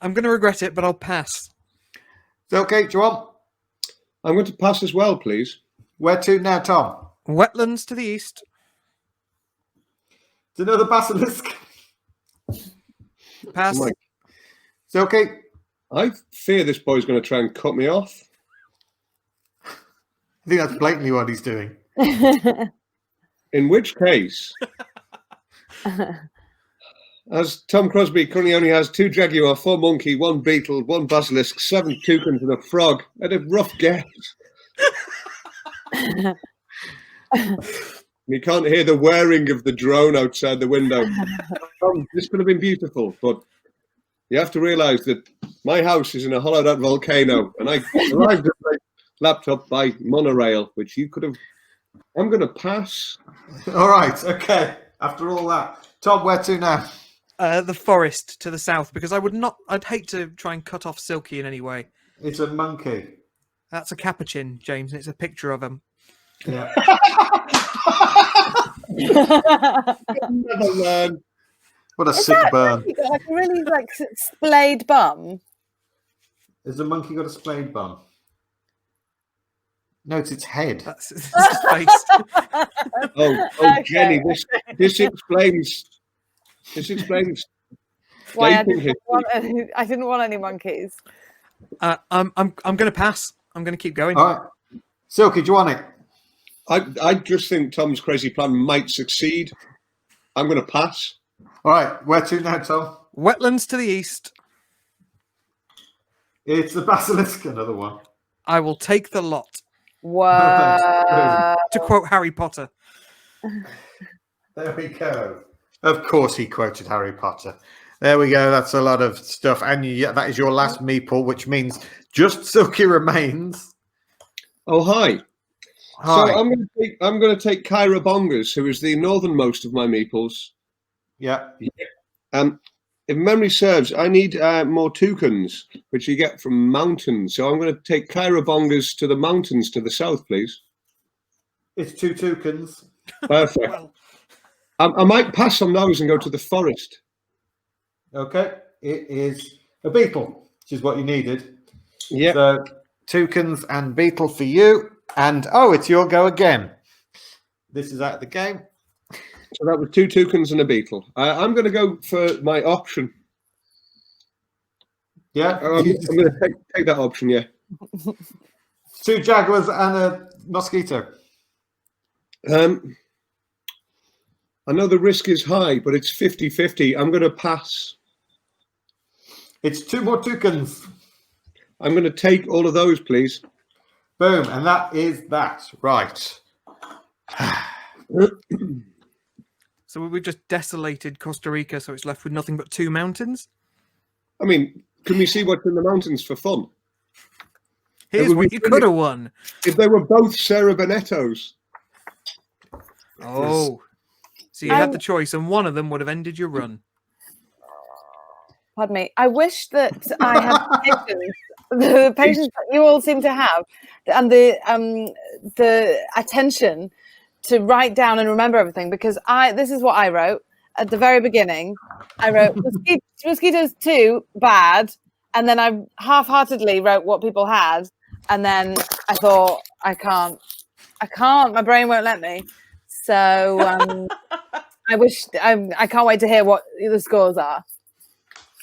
I'm going to regret it, but I'll pass. Silky, do you want? I'm going to pass as well, please. Where to now, Tom? Wetlands to the east. It's another basilisk. Pass. Oh my- Silky. I fear this boy's going to try and cut me off. I think that's blatantly what he's doing. In which case, as Tom Crosbie currently only has 2 jaguar, 4 monkey, 1 beetle, 1 basilisk, 7 toucans, and a frog, at a rough guess. You can't hear the whirring of the drone outside the window. This could have been beautiful, but you have to realise that my house is in a hollowed-out volcano, and I arrived at my laptop by monorail, which you could have... I'm going to pass. All right, okay. After all that. Tom, where to now? The forest to the south, because I'd hate to try and cut off Silky in any way. It's a monkey. That's a capuchin, James, and it's a picture of him. Yeah. Never learn. What a sick burn. You got like a really splayed bum. Has the monkey got a splayed bum? No, it's its head. That's his face. Oh, Okay. Jenny, this explains Why I dating I didn't want any monkeys. I'm going to pass. I'm going to keep going. All right. Silky, do you want it? I just think Tom's crazy plan might succeed. I'm going to pass. All right, where to now, Tom? Wetlands to the east. It's the basilisk, another one. I will take the lot. Wow. To quote Harry Potter. There we go. Of course he quoted Harry Potter. There we go. That's a lot of stuff. And that is your last meeple, which means just Silky remains. Oh, hi. Hi. So I'm going to take Kyra Bongers, who is the northernmost of my meeples. Yeah. If memory serves, I need more toucans, which you get from mountains. So I'm going to take Kyra Bongers to the mountains to the south, please. It's 2 toucans. Perfect. Well, I might pass on those and go to the forest. Okay. It is a beetle, which is what you needed. Yeah. So toucans and beetle for you. And, oh, it's your go again. This is out of the game. So that was 2 toucans and a beetle. I'm going to go for my option. Yeah. I'm going to take that option, yeah. 2 jaguars and a mosquito. I know the risk is high, but it's 50-50. I'm going to pass. It's 2 more toucans. I'm going to take all of those, please. Boom. And that is that. Right. so we've just desolated Costa Rica, so it's left with nothing but 2 mountains. I mean, can we see what's in the mountains for fun? Here's what you could have won. If they were both Sarah Bennettos. Oh. So you had the choice, and one of them would have ended your run. Pardon me. I wish that I had patience, the patience that you all seem to have, and the attention to write down and remember everything. Because this is what I wrote at the very beginning. I wrote mosquitoes 2 bad, and then I half-heartedly wrote what people had, and then I thought I can't. My brain won't let me. So I can't wait to hear what the scores are.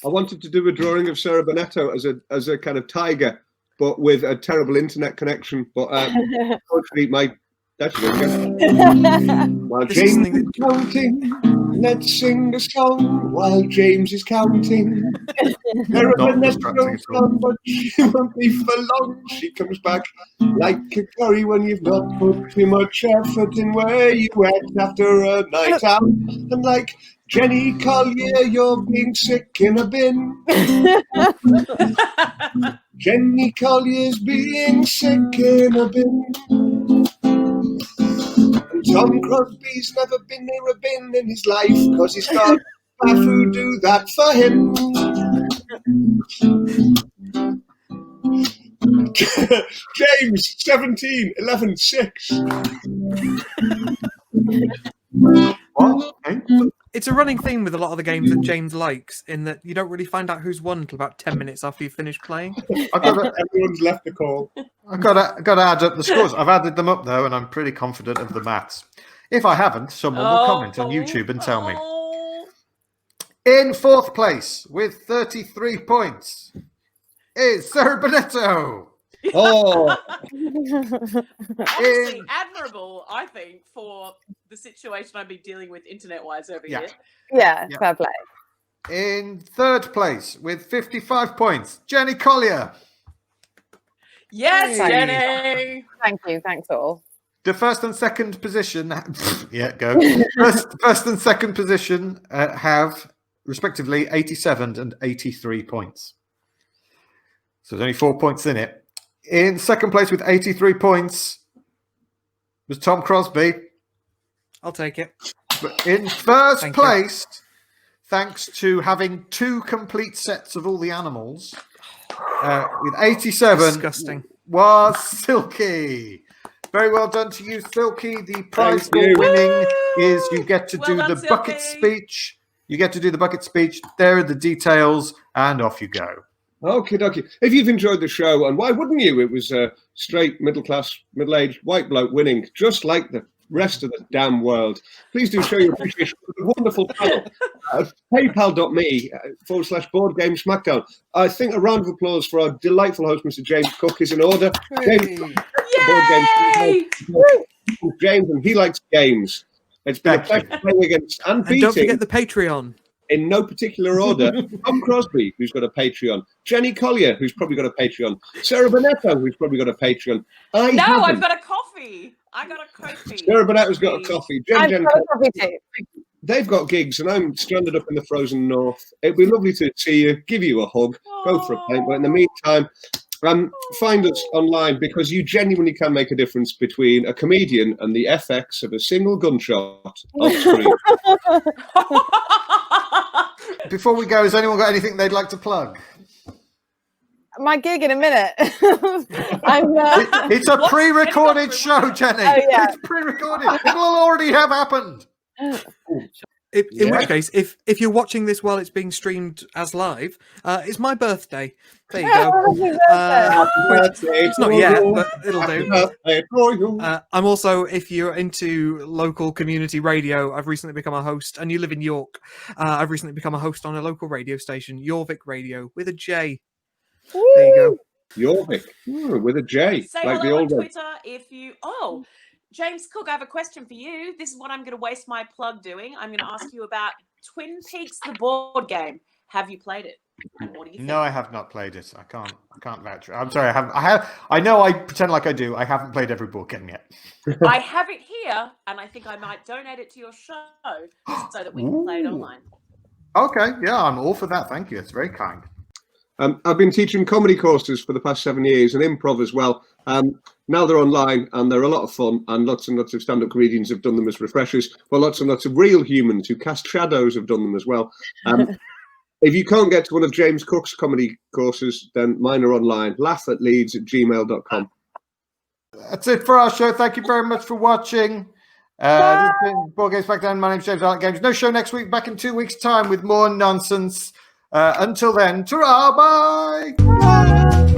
I wanted to do a drawing of Sarah Bennetto as a kind of tiger, but with a terrible internet connection. But unfortunately, that's while James is counting, let's sing a song while James is counting. Sarah Bennetto's gone, but she won't be for long. She comes back like a curry when you've not put too much effort in where you went after a night out. And like Jenny Collier, you're being sick in a bin. Jenny Collier's being sick in a bin. And Tom Crosby's never been near a bin in his life, because he's got staff who do that for him. James, 17, 11, 6. What? Eh? It's a running theme with a lot of the games that James likes, in that you don't really find out who's won until about 10 minutes after you finish playing. Everyone's left the call. I've got to add up the scores. I've added them up, though, and I'm pretty confident of the maths. If I haven't, someone will comment on YouTube and tell me. In 4th place, with 33 points, is Sarah Bennetto. Oh, Honestly, admirable, I think, for the situation I've been dealing with internet-wise over Yeah. here. Yeah, Yeah. fair play. In third place with 55 points, Jenny Collier. Yes, Hey. Jenny! Thank you. Thanks all. The first and second position, yeah, go. First and second position have respectively 87 and 83 points. So there's only 4 points in it. In second place with 83 points was Tom Crosbie. I'll take it. But in first Thank you. place, thanks to having 2 complete sets of all the animals, with 87 Disgusting. was Silky. Very well done to you, Silky. The prize Thank for you. winning is you get to Well do done, the bucket Silky. speech. You get to do the bucket speech. There are the details, and off you go. okie dokie. If you've enjoyed the show, and why wouldn't you? It was a straight, middle-class, middle-aged white bloke winning, just like the rest of the damn world. Please do show your appreciation for the wonderful panel. PayPal.me/Board Game Smackdown. I think a round of applause for our delightful host, Mr. James Cook, is in order. James, Board Yay! James, and he likes games. It's been a Thank pleasure playing against and And don't beating, forget the Patreon. in no particular order, Tom Crosbie, who's got a Patreon, Jenny Collier, who's probably got a Patreon, Sarah Bennetto, who's probably got a Patreon. No, I've haven't. got a coffee. I got a coffee. Sarah Bennetto's got a coffee. I'm Jen, so happy to. they've got gigs, and I'm stranded up in the frozen north. It'd be lovely to see you, give you a hug, go for a pint. But in the meantime, find us online, because you genuinely can make a difference between a comedian and the FX of a single gunshot off screen. Before we go, has anyone got anything they'd like to plug? My gig in a minute. I'm. It's a What's pre-recorded Intrepid? show, Jenny. Oh, yeah. It's pre-recorded. It'll already have happened. In Yeah. which case, if you're watching this while it's being streamed as live, it's my birthday. There you go. It's not yet, but it'll do. I'm also, if you're into local community radio, I've recently become a host, and you live in York, I've recently become a host on a local radio station, Jorvik Radio, with a J. There you go. Jorvik, with a J, Say like the hello on old one. Twitter if you. Oh, James Cook, I have a question for you. This is what I'm going to waste my plug doing. I'm going to ask you about Twin Peaks, the board game. Have you played it? And what do you think? No, I have not played it. I can't vouch. I'm sorry. I haven't. I know. I pretend like I do. I haven't played every board game yet. I have it here, and I think I might donate it to your show so that we can play it Ooh. online. Okay. Yeah, I'm all for that. Thank you. It's very kind. I've been teaching comedy courses for the past 7 years, and improv as well. Now they're online, and they're a lot of fun, and lots of stand-up comedians have done them as refreshers, but lots and lots of real humans who cast shadows have done them as well. If you can't get to one of James Cook's comedy courses, then mine are online. laughatleeds@gmail.com. That's it for our show. Thank you very much for watching. This has been Board Games Smackdown. My name's James. I like games. No show next week. Back in 2 weeks' time with more nonsense. Until then, ta-ra, bye.